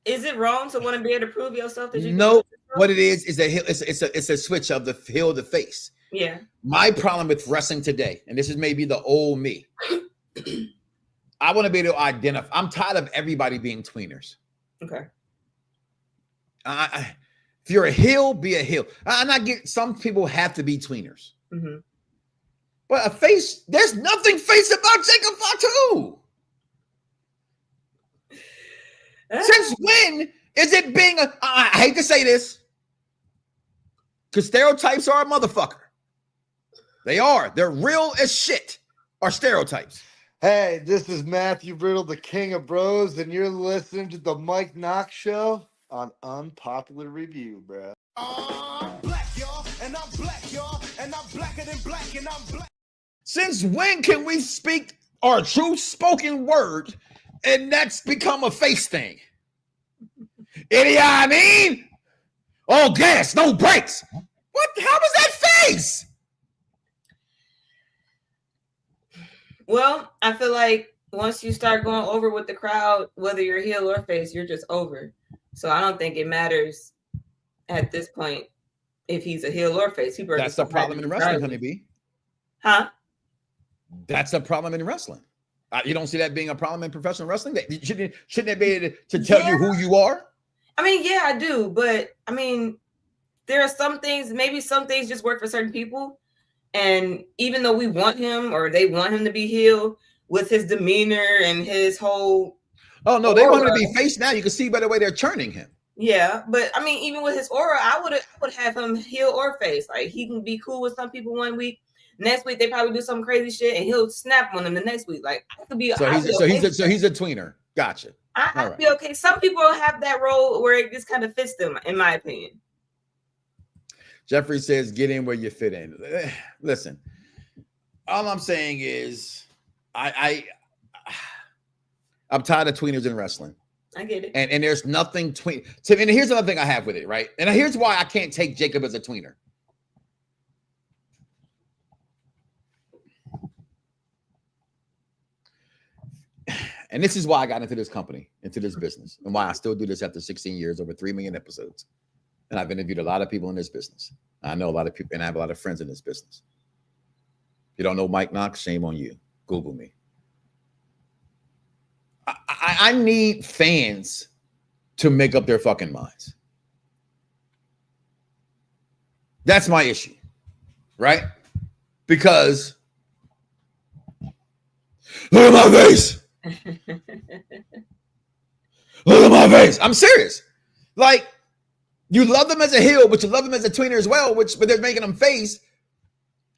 Is it wrong to want to be able to prove yourself? That you no, what it is it's a switch of the heel to face. Yeah. My problem with wrestling today, and this is maybe the old me, I want to be able to identify. I'm tired of everybody being tweeners. Okay. If you're a heel, be a heel. Some people have to be tweeners. Mm-hmm. But a face, there's nothing face about Jacob Fatu. Since when is it being I hate to say this, because stereotypes are a motherfucker. They are. They're real as shit, are stereotypes. Hey, this is Matthew Riddle, the King of Bros, and you're listening to the Mike Knoxxx Show on Unpopular Review, bro. I'm black, y'all, and I'm black, y'all, and I'm blacker than black, and I'm black. Since when can we speak our true spoken word and that's become a face thing? You know what I mean? All gas, no brakes. What? How was that face? Well, I feel like once you start going over with the crowd, whether you're heel or face, you're just over. So I don't think it matters at this point if he's a heel or face. That's the problem in wrestling, honeybee. Huh? That's a problem in wrestling. You don't see that being a problem in professional wrestling? Shouldn't it be able to tell you who you are? I mean, yeah, I do. But, I mean, there are some things, maybe some things just work for certain people. And even though we want him or they want him to be heel with his demeanor and his whole... Oh, no, they want him to be face now. You can see by the way they're churning him. Yeah, but I mean, even with his aura, I would have him heel or face. Like, he can be cool with some people one week. Next week they probably do some crazy shit and he'll snap on them the next week. Like, I could be so he's a tweener. Gotcha. I'd be okay. Some people have that role where it just kind of fits them, in my opinion. Jeffrey says, "Get in where you fit in." Listen, all I'm saying is, I'm tired of tweeners in wrestling. I get it. And there's nothing tween. So, and here's another thing I have with it, right? And here's why I can't take Jacob as a tweener. And this is why I got into this company, into this business, and why I still do this after 16 years, over 3 million episodes. And I've interviewed a lot of people in this business. I know a lot of people, and I have a lot of friends in this business. If you don't know Mike Knoxxx, shame on you. Google me. I need fans to make up their fucking minds. That's my issue, right? Because look at my face. Look at my face. I'm serious. Like, you love them as a heel, but you love them as a tweener as well, but they're making them face.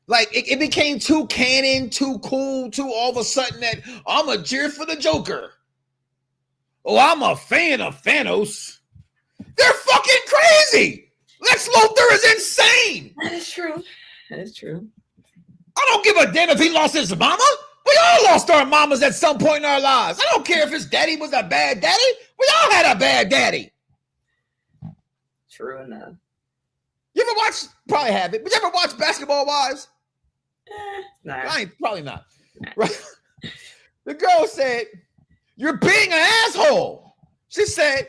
Like, it became too canon, too cool, too all of a sudden that I'm a cheer for the Joker. Oh, I'm a fan of Thanos. They're fucking crazy. Lex Luthor is insane. That is true. That is true. I don't give a damn if he lost his mama. We all lost our mamas at some point in our lives. I don't care if his daddy was a bad daddy. We all had a bad daddy. True enough. You ever watch, probably have it, but you ever watch Basketball Wives? Nah. Probably not. Nah. Right? The girl said, "You're being an asshole." She said,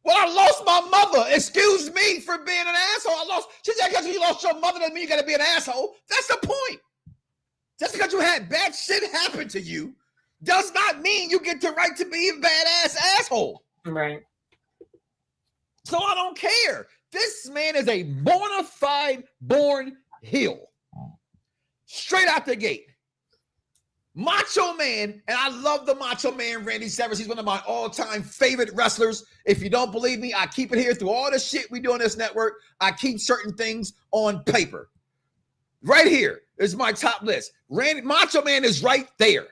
"Well, I lost my mother. Excuse me for being an asshole. She said, because you lost your mother doesn't mean you got to be an asshole. That's the point. Just because you had bad shit happen to you does not mean you get the right to be a badass asshole." Right. So I don't care. This man is a bona fide born heel. Straight out the gate. Macho Man, and I love the Macho Man, Randy Savage. He's one of my all-time favorite wrestlers. If you don't believe me, I keep it here through all the shit we do on this network. I keep certain things on paper. Right here is my top list. Macho Man is right there.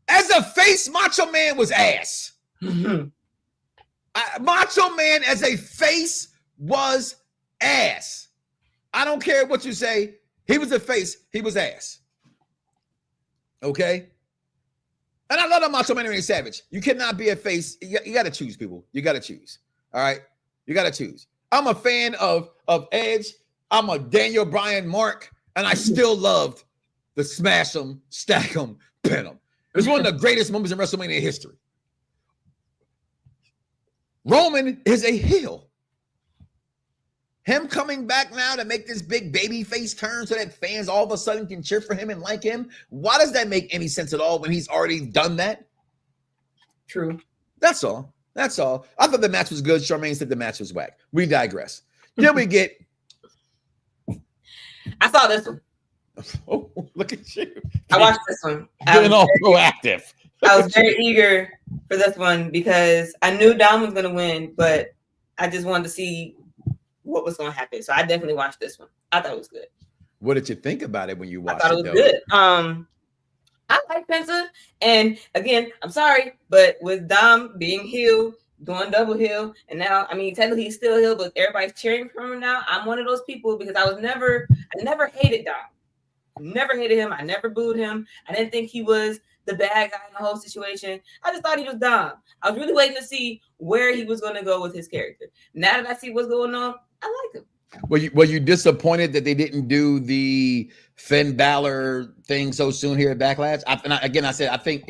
As a face, Macho Man was ass. Macho Man as a face was ass. I don't care what you say. He was a face. He was ass. Okay? And I love the Macho Man Randy Savage. You cannot be a face. You got to choose, people. You got to choose. All right? You got to choose. I'm a fan of Edge. I'm a Daniel Bryan Mark. And I still loved the smash them, stack them, pin them. It was one of the greatest moments in WrestleMania history. Roman is a heel. Him coming back now to make this big baby face turn so that fans all of a sudden can cheer for him and like him. Why does that make any sense at all when he's already done that? True. That's all. That's all. I thought the match was good. Charmaine said the match was whack. We digress. Then we get. I saw this one. Oh, look at you. I watched this one. Getting all proactive. I was very eager for this one because I knew Dom was going to win, but I just wanted to see what was going to happen. So I definitely watched this one. I thought it was good. What did you think about it when you watched it? I thought it was good. I like Penta. And again, I'm sorry, but with Dom being heel, doing double heel, and now, I mean, technically he's still heel, but everybody's cheering for him now. I'm one of those people because I never hated Dom. Never hated him. I never booed him. I didn't think he was the bad guy in the whole situation. I just thought he was Dom. I was really waiting to see where he was going to go with his character. Now that I see what's going on, I like him. Were you disappointed that they didn't do the Finn Balor thing so soon here at Backlash? I said I think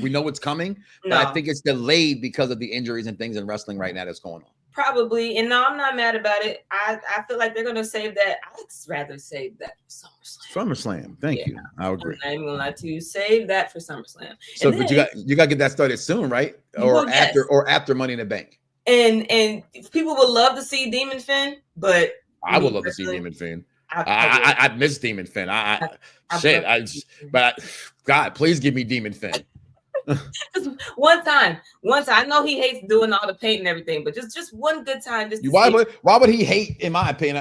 we know it's coming, but I think it's delayed because of the injuries and things in wrestling right now that's going on. Probably, and no, I'm not mad about it. I feel like they're gonna save that. I'd rather save that for SummerSlam. Thank you. I agree. I'm not even gonna lie to you. Save that for SummerSlam. So, but you got to get that started soon, right? Or after Money in the Bank. And people would love to see Demon Finn, but I would love to see Demon Finn. I miss Demon Finn. God, please give me Demon Finn. Just one time. I know he hates doing all the paint and everything, but just one good time. Why would he hate? In my opinion,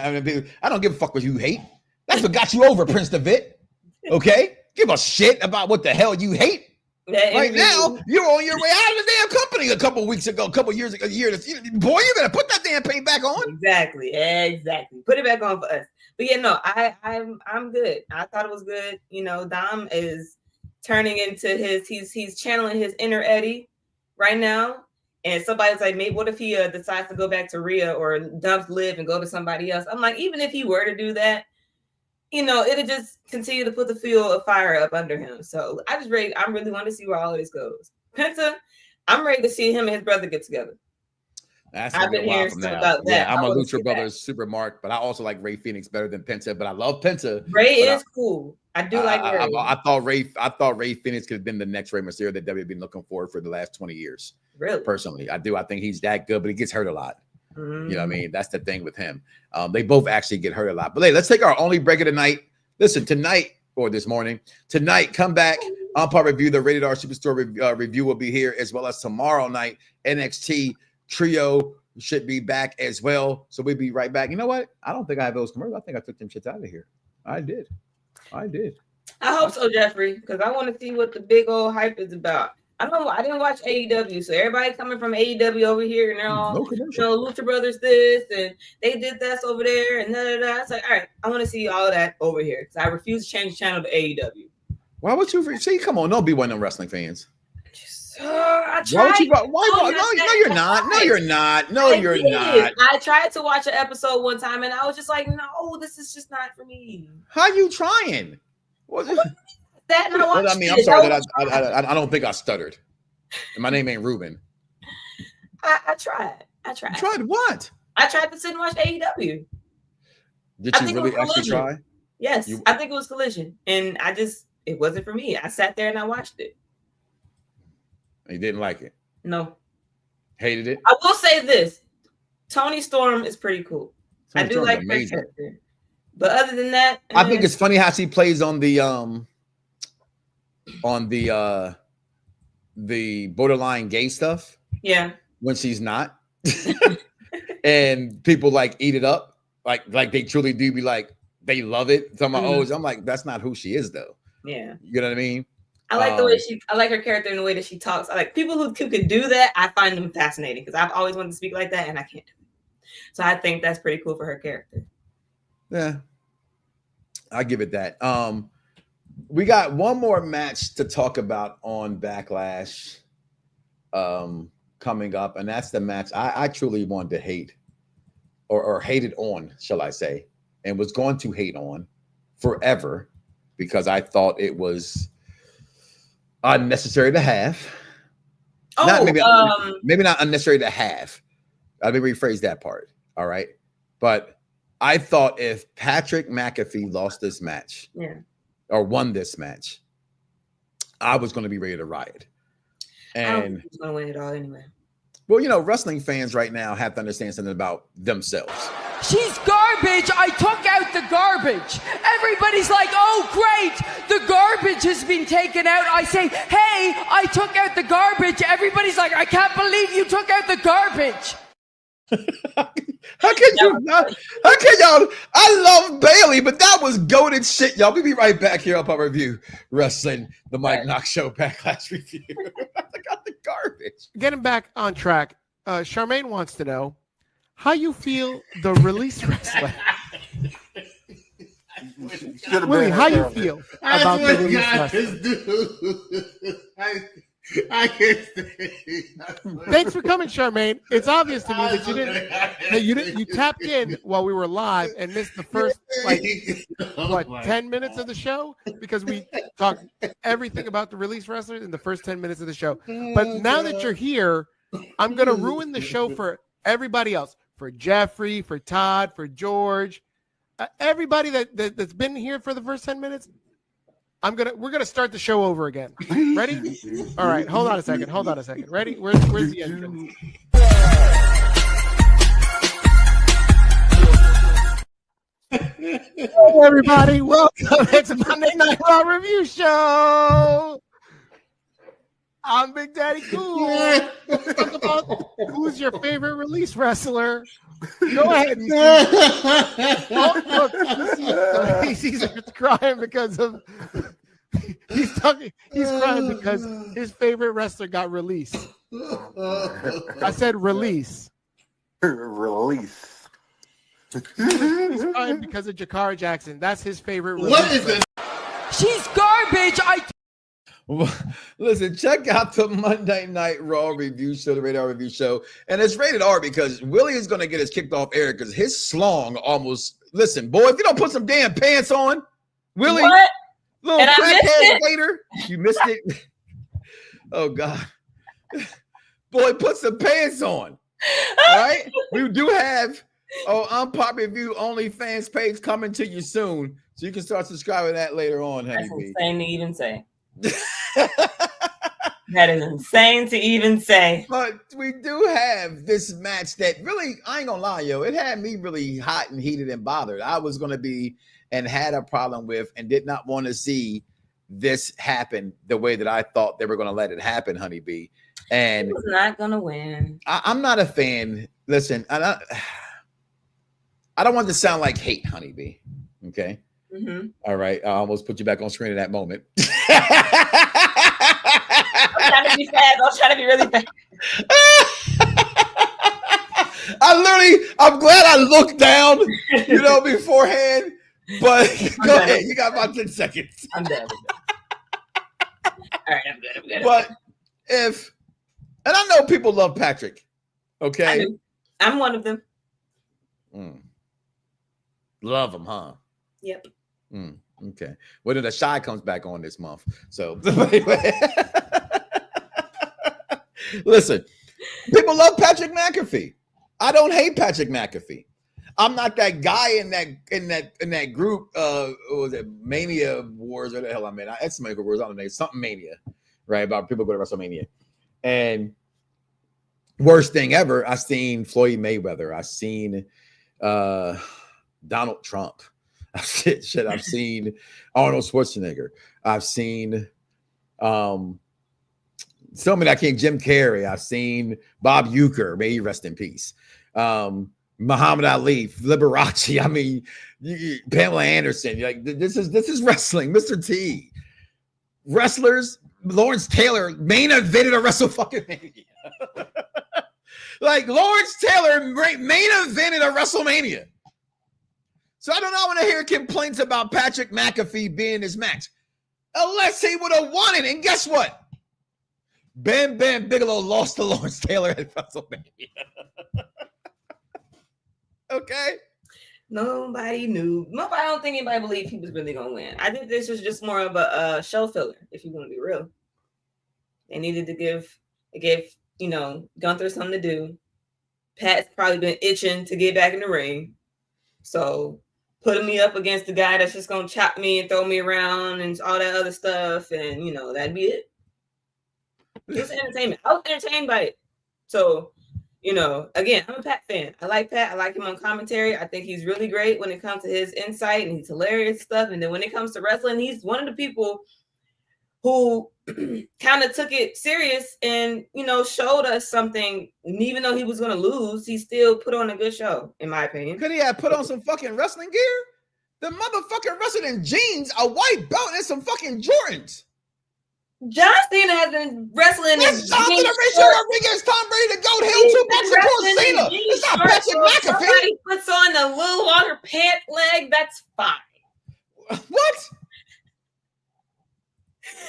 I don't give a fuck what you hate. That's what got you over, Prince DeVitt. Okay, give a shit about what the hell you hate. Right now, you're on your way out of the damn company a couple years ago, a year. Boy, you better put that damn paint back on. Exactly. Put it back on for us. But yeah, no, I'm good. I thought it was good. You know, Dom is turning into he's channeling his inner Eddie right now. And somebody's like, maybe what if he decides to go back to Rhea or dumps Liv and go to somebody else? I'm like, even if he were to do that, you know, it'll just continue to put the fuel of fire up under him. So I really want to see where all of this goes. Penta, I'm ready to see him and his brother get together. I've been hearing something about that. Yeah, I'm a Lucha Brothers super mark, but I also like Rey Fenix better than Penta. But I love Penta. Ray is cool. I do like Ray. I thought Rey Fenix could have been the next Rey Mysterio that WWE been looking for the last 20 years. Really? Personally, I do. I think he's that good, but he gets hurt a lot. You know what I mean? That's the thing with him. They both actually get hurt a lot. But hey, let's take our only break of the night. Listen, tonight or this morning, come back. Unpop Review, the Rated R Superstore review will be here, as well as tomorrow night. NXT Trio should be back as well. So we'll be right back. You know what? I don't think I have those commercials. I think I took them shits out of here. I did. I hope so, Jeffrey, because I want to see what the big old hype is about. I didn't watch AEW, so everybody coming from AEW over here, and they're all, Lucha Brothers this, and they did this over there, and da. It's like, all right, I want to see all of that over here, because I refuse to change the channel to AEW. Why would you see? Come on, don't be one of them wrestling fans. I tried. No, you're not. No, you're not. No, you're not. I tried to watch an episode one time, and I was just like, no, this is just not for me. How you trying? That and I mean, I'm sorry that I don't think I stuttered. And my name ain't Ruben. I tried. You tried what? I tried to sit and watch AEW. Did you really actually try? Yes, I think it was Collision, and it wasn't for me. I sat there and I watched it. You didn't like it? No. Hated it? I will say this: Toni Storm is pretty cool. I do like her character, but other than that, I think it's funny how she plays on the borderline gay stuff. Yeah. When she's not. And people like eat it up. Like they truly do be like, they love it. So I'm like, that's not who she is though. Yeah. You know what I mean? I like the way I like her character and the way that she talks. I like people who can do that. I find them fascinating because I've always wanted to speak like that and I can't do it. So I think that's pretty cool for her character. Yeah. I give it that. We got one more match to talk about on Backlash coming up, and that's the match I truly wanted to hate or hated on, shall I say, and was going to hate on forever because I thought it was unnecessary to have. Maybe not unnecessary to have. Let me rephrase that part. All right. But I thought if Patrick McAfee lost this match, or won this match, I was going to be ready to riot. And I don't think he's going to win it all anyway. Well, wrestling fans right now have to understand something about themselves. She's garbage. I took out the garbage. Everybody's like, oh, great. The garbage has been taken out. I say, hey, I took out the garbage. Everybody's like, I can't believe you took out the garbage. How can you not? How can y'all? I love Bailey, but that was goated shit, y'all. We'll be right back here up on Review Wrestling, the Mike Knoxxx Show Backlash review. I got the garbage. Getting back on track, Charmaine wants to know how you feel the release wrestling. Willie, how you feel about the release wrestling? I can't stand Thanks for coming, Charmaine. It's obvious to me that you tapped in while we were live and missed the first 10 minutes of the show because we talked everything about the release wrestlers in the first 10 minutes of the show. But now that you're here, I'm gonna ruin the show for everybody else, for Jeffrey, for Todd, for George, everybody that's been here for the first 10 minutes. We're gonna start the show over again. Ready? All right. Hold on a second. Ready? Where's the entrance? Hey everybody, welcome. It's Monday Night Raw Review Show. I'm Big Daddy Cool. Talk about who's your favorite release wrestler. Go ahead. He's crying because of he's crying because his favorite wrestler got released. I said release. Release. He's crying because of Jakara Jackson. That's his favorite release. What is this? She's garbage. Listen, check out the Monday Night Raw Review Show, the Rated R Review Show. And it's rated R because Willie is going to get us kicked off air because his slong almost... Listen, boy, if you don't put some damn pants on, Willie, what? Little And I missed crackhead it? waiter, you missed it? Oh, God. Boy, put some pants on. All right? We do have Unpopular Review OnlyFans page coming to you soon. So you can start subscribing to that later on, honey. That's insane to even say. That is insane to even say. But we do have this match that really, I ain't gonna lie, yo, it had me really hot and heated and bothered. I was gonna be and had a problem with and did not want to see this happen the way that I thought they were gonna let it happen, honeybee. And He was not gonna win. I'm not a fan. Listen, I don't want to sound like hate, honeybee. Okay. Mm-hmm. All right. I almost put you back on screen at that moment. I'm trying to be fast. I'm trying to be really fast. I'm glad I looked down, beforehand. But go ahead. You got about 10 seconds. I'm done. All right, I'm good. But and I know people love Patrick. Okay. I'm one of them. Love him, huh? Yep. Okay. Well, then the Shy comes back on this month. So listen, people love Patrick McAfee. I don't hate Patrick McAfee. I'm not that guy in that group. What was it, Mania Wars or the hell I'm in? It's Mania Wars. I don't know. Something Mania, right? About people go to WrestleMania. And worst thing ever, I seen Floyd Mayweather. I seen Donald Trump. I've seen Arnold Schwarzenegger. I've seen so many. I can't. Jim Carrey. I've seen Bob Uecker. May he rest in peace. Muhammad Ali, Liberace. I mean, Pamela Anderson. Like this is wrestling. Mr. T. Wrestlers. Lawrence Taylor main evented a WrestleMania. Like Lawrence Taylor main evented a WrestleMania. So I don't want to hear complaints about Patrick McAfee being in this match. Unless he would have won it. And guess what? Bam Bam Bigelow lost to Lawrence Taylor at WrestleMania. Okay? Nobody knew. I don't think anybody believed he was really going to win. I think this was just more of a show filler, if you want to be real. They needed to give Gunther something to do. Pat's probably been itching to get back in the ring. So putting me up against the guy that's just going to chop me and throw me around and all that other stuff. And, that'd be it. It's entertainment. I was entertained by it. So, again, I'm a Pat fan. I like Pat. I like him on commentary. I think he's really great when it comes to his insight and he's hilarious stuff. And then when it comes to wrestling, he's one of the people who kind of took it serious and, showed us something. And even though he was going to lose, he still put on a good show, in my opinion. Could he have put on some fucking wrestling gear? The motherfucker wrestled in jeans, a white belt, and some fucking Jordans. John Cena has been wrestling in jeans. Tom Brady to go to hell to support Cena. It's not Patrick McAfee. Somebody puts on a little longer pant leg, that's fine. What?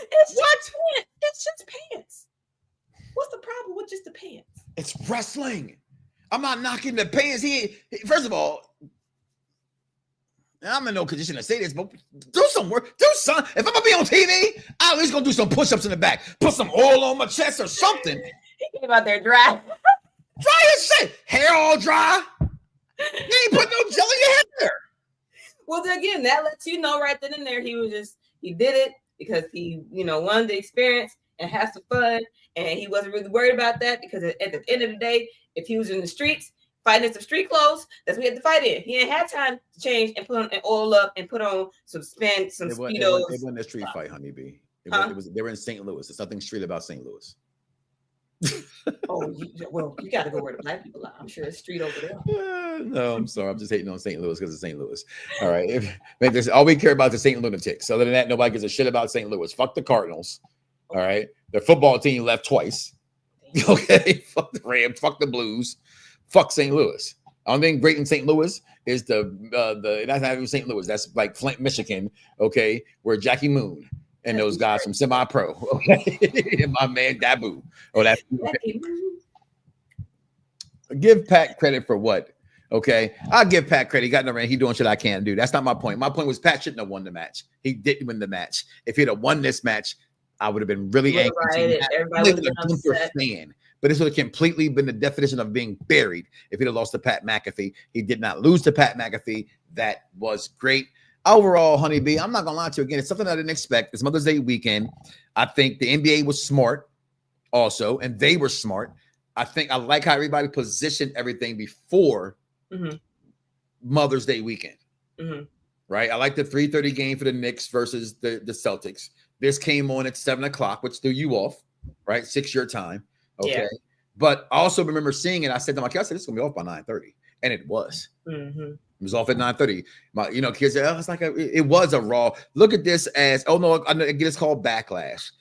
It's just pants. What's the problem with just the pants? It's wrestling. I'm not knocking the pants. He first of all, I'm in no condition to say this, but do some work. Do something. If I'm gonna be on TV, I'm at least gonna do some push-ups in the back. Put some oil on my chest or something. He came out there dry. Dry as shit. Hair all dry. You ain't put no gel in your hair. Well, again, that lets you know right then and there he did it because he, wanted the experience and have some fun, and he wasn't really worried about that because at the end of the day, if he was in the streets fighting in some street clothes, that's what he had to fight in. He didn't have time to change and put on an oil up and put on some speedos. It wasn't a street fight, honeybee. They were in St. Louis. There's nothing street about St. Louis. You got to go where the black people are. I'm sure it's street over there. No, I'm sorry. I'm just hating on St. Louis because it's St. Louis. All right. All we care about is the St. Lunatics. Other than that, nobody gives a shit about St. Louis. Fuck the Cardinals. All right. Their football team left twice. Okay. Fuck the Rams. Fuck the Blues. Fuck St. Louis. Only thing great in St. Louis is that's not even St. Louis. That's like Flint, Michigan. Okay. Where Jackie Moon and those guys from Semi-Pro. Okay. And my man Dabu. Oh, that's okay. Give Pat credit for what? Okay. I'll give Pat credit. He got in the ring. He doing shit I can't do. That's not my point. My point was Pat shouldn't have won the match. He didn't win the match. If he'd have won this match, I would have been really angry. Right. Everybody would have been upset. But this would have completely been the definition of being buried if he'd have lost to Pat McAfee. He did not lose to Pat McAfee. That was great. Overall, honeybee, I'm not going to lie to you again. It's something I didn't expect. It's Mother's Day weekend. I think the NBA was smart also, and they were smart. I think I like how everybody positioned everything before Mother's Day weekend. Right? I like the 3:30 game for the Knicks versus the Celtics. This came on at 7 o'clock, which threw you off, right? 6 your time. Okay. Yeah. But I also remember seeing it. I said to my kids, this is going to be off by 9:30. And it was. It was off at 9:30. My, kids said, it's like it was a Raw. Look at this as, it's called Backlash.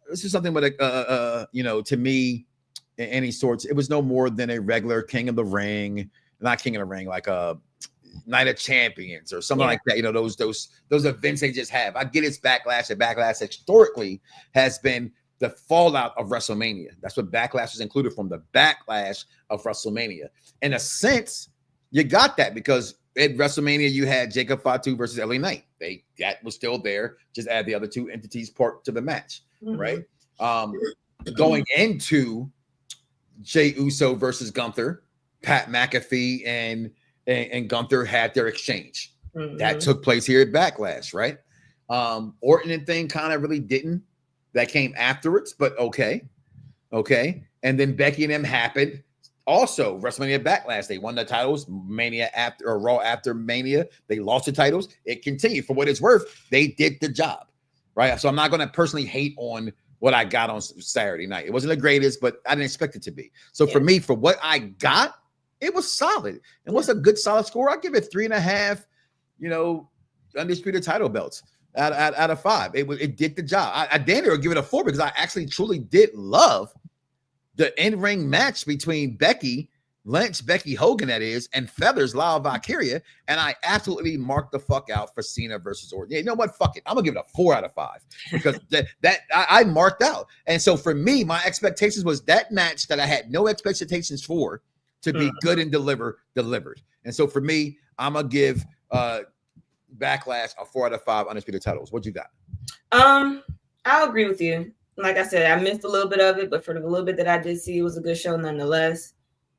This is something with to me, in any sorts, it was no more than a regular King of the Ring, not King of the Ring, like a Night of Champions or something like that. Those events they just have. I get it's Backlash, and Backlash historically has been the fallout of WrestleMania. That's what Backlash is included from, the backlash of WrestleMania. In a sense, you got that because at WrestleMania you had Jacob Fatu versus LA Knight. That was still there. Just add the other two entities part to the match, right? Going into Jey Uso versus Gunther, Pat McAfee and Gunther had their exchange. That took place here at Backlash, right? Orton and thing kind of really didn't. That came afterwards, but okay. And then Becky and them happened. Also, WrestleMania Backlash, they won the titles. Mania after, or Raw after Mania, they lost the titles. It continued. For what it's worth, they did the job, right? So I'm not going to personally hate on what I got on Saturday night. It wasn't the greatest, but I didn't expect it to be. So for me, for what I got, it was solid. And what's a good solid score? I'll give it 3.5, undisputed title belts out of 5. It did the job. I damn near give it a 4 because I actually truly did love the in-ring match between Becky Lynch, Becky Hogan, that is, and Feathers, Lyra Valkyria, and I absolutely marked the fuck out for Cena versus Orton. Yeah, you know what? Fuck it. I'm gonna give it a 4 out of 5 because I marked out. And so for me, my expectations was that match that I had no expectations for to be good and delivered. And so for me, I'm gonna give Backlash a 4 out of 5 undisputed titles. What you got? I'll agree with you. Like I said, I missed a little bit of it, but for the little bit that I did see, it was a good show nonetheless.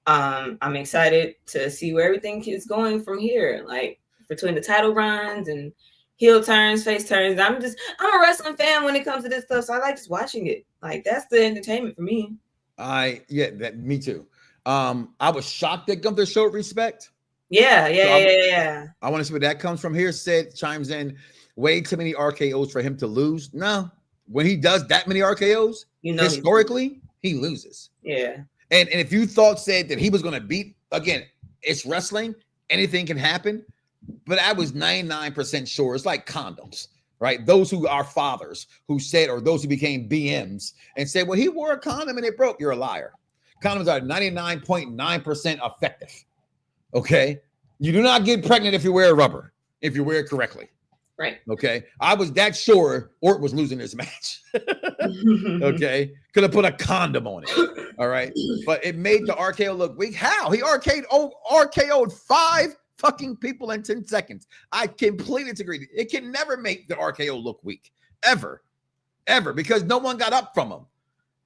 I'm excited to see where everything is going from here. Like between the title runs and heel turns, face turns. I'm a wrestling fan when it comes to this stuff, so I like just watching it. Like that's the entertainment for me. Me too. I was shocked that Gunther showed respect. Yeah. I want to see where that comes from. Here, Sid chimes in. Way too many RKOs for him to lose. No, when he does that many RKOs, historically, he loses. Yeah. And if you said that he was going to beat, again, it's wrestling. Anything can happen. But I was 99% sure. It's like condoms, right? Those who are fathers who said, or those who became BMs and said, well, he wore a condom and it broke. You're a liar. Condoms are 99.9% effective. Okay. You do not get pregnant if you wear a rubber, if you wear it correctly. Right. Okay. I was that sure Orton was losing this match. Okay. Could have put a condom on it. All right. But it made the RKO look weak. How? He RKO'd 5 fucking people in 10 seconds. I completely disagree. It can never make the RKO look weak. Ever. Because no one got up from him.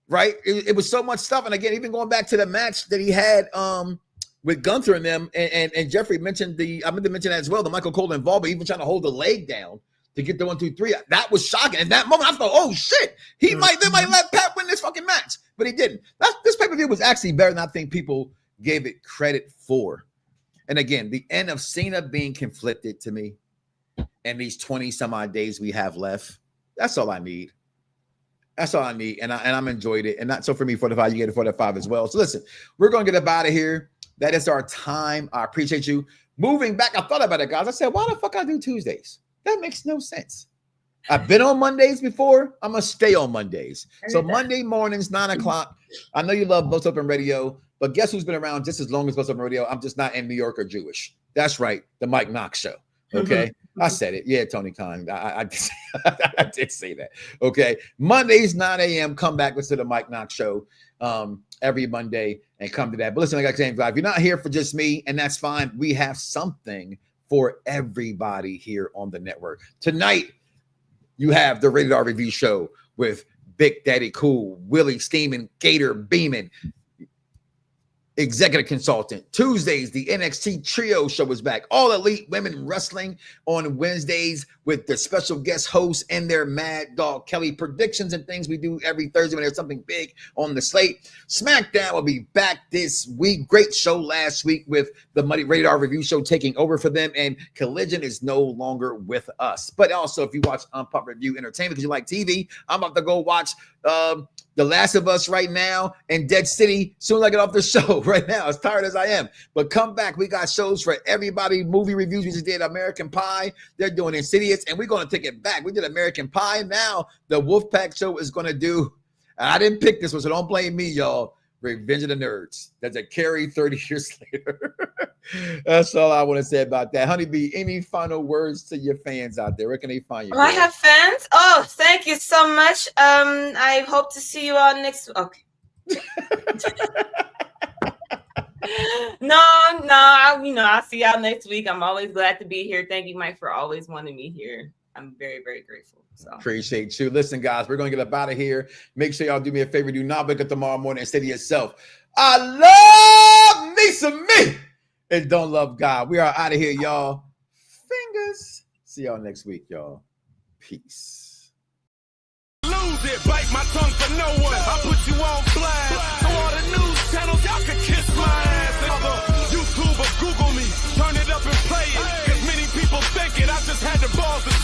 Right? It was so much stuff. And again, even going back to the match that he had with Gunther and them, and Jeffrey mentioned I meant to mention that as well, the Michael Cole involvement, even trying to hold the leg down to get the 1, 2, 3. That was shocking. In that moment, I thought, oh shit, they might let Pat win this fucking match. But he didn't. This pay-per-view was actually better than I think people gave it credit for. And again, the end of Cena being conflicted to me and these 20 some odd days we have left, that's all I need. That's all I need. And I'm enjoyed it. And not so for me, 45, you get it 45 as well. So listen, we're going to get up out of here. That is our time. I appreciate you. Moving back, I thought about it, guys. I said, why the fuck I do Tuesdays? That makes no sense. I've been on Mondays before. I'm going to stay on Mondays. So Monday mornings, 9 o'clock. I know you love Bust Open Radio, but guess who's been around just as long as Bust Open Radio? I'm just not in New York or Jewish. That's right. The Mike Knoxxx Show. Okay. I said it. Yeah, Tony Khan. I did say that. Okay. Mondays, 9 a.m. Come back to the Mike Knoxxx Show every Monday and come to that. But listen, like I said, if you're not here for just me, and that's fine, we have something for everybody here on the network. Tonight, you have the Rated R Review Show with Big Daddy Cool, Willie Steeman, Gator Beeman, executive consultant. Tuesdays, the NXT Trio Show is back. All Elite Women Wrestling on Wednesdays with the special guest hosts and their Mad Dog Kelly predictions and things we do every Thursday when there's something big on the slate. SmackDown will be back this week. Great show last week with the Rated R Review Show taking over for them, and Collision is no longer with us. But also, if you watch Unpop Review Entertainment because you like TV, I'm about to go watch The Last of Us right now and Dead City soon as I get off the show right now, as tired as I am. But come back. We got shows for everybody. Movie reviews. We just did American Pie. They're doing Insidious, and we're going to take it back. We did American Pie. Now the Wolfpack Show is going to do, I didn't pick this one, so don't blame me, y'all. Revenge of the Nerds. That's a Carrie 30 years later. That's all I want to say about that. Honeybee, any final words to your fans out there? Where can they find you? Oh, I have fans. Oh, thank you so much. I hope to see you all next. Okay. No, I'll see y'all next week. I'm always glad to be here. Thank you, Mike, for always wanting me here. I'm very, very grateful. So appreciate you. Listen, guys, we're going to get up out of here. Make sure y'all do me a favor. Do not wake up tomorrow morning and say to yourself, I love me some me and don't love God. We are out of here, y'all. Fingers. See y'all next week, y'all. Peace. Lose it, bite my tongue for no one. I put you on blast. So all the news channels, y'all can kiss my ass. YouTube or Google me. Turn it up and play it. Cause many people think it. I just had the balls to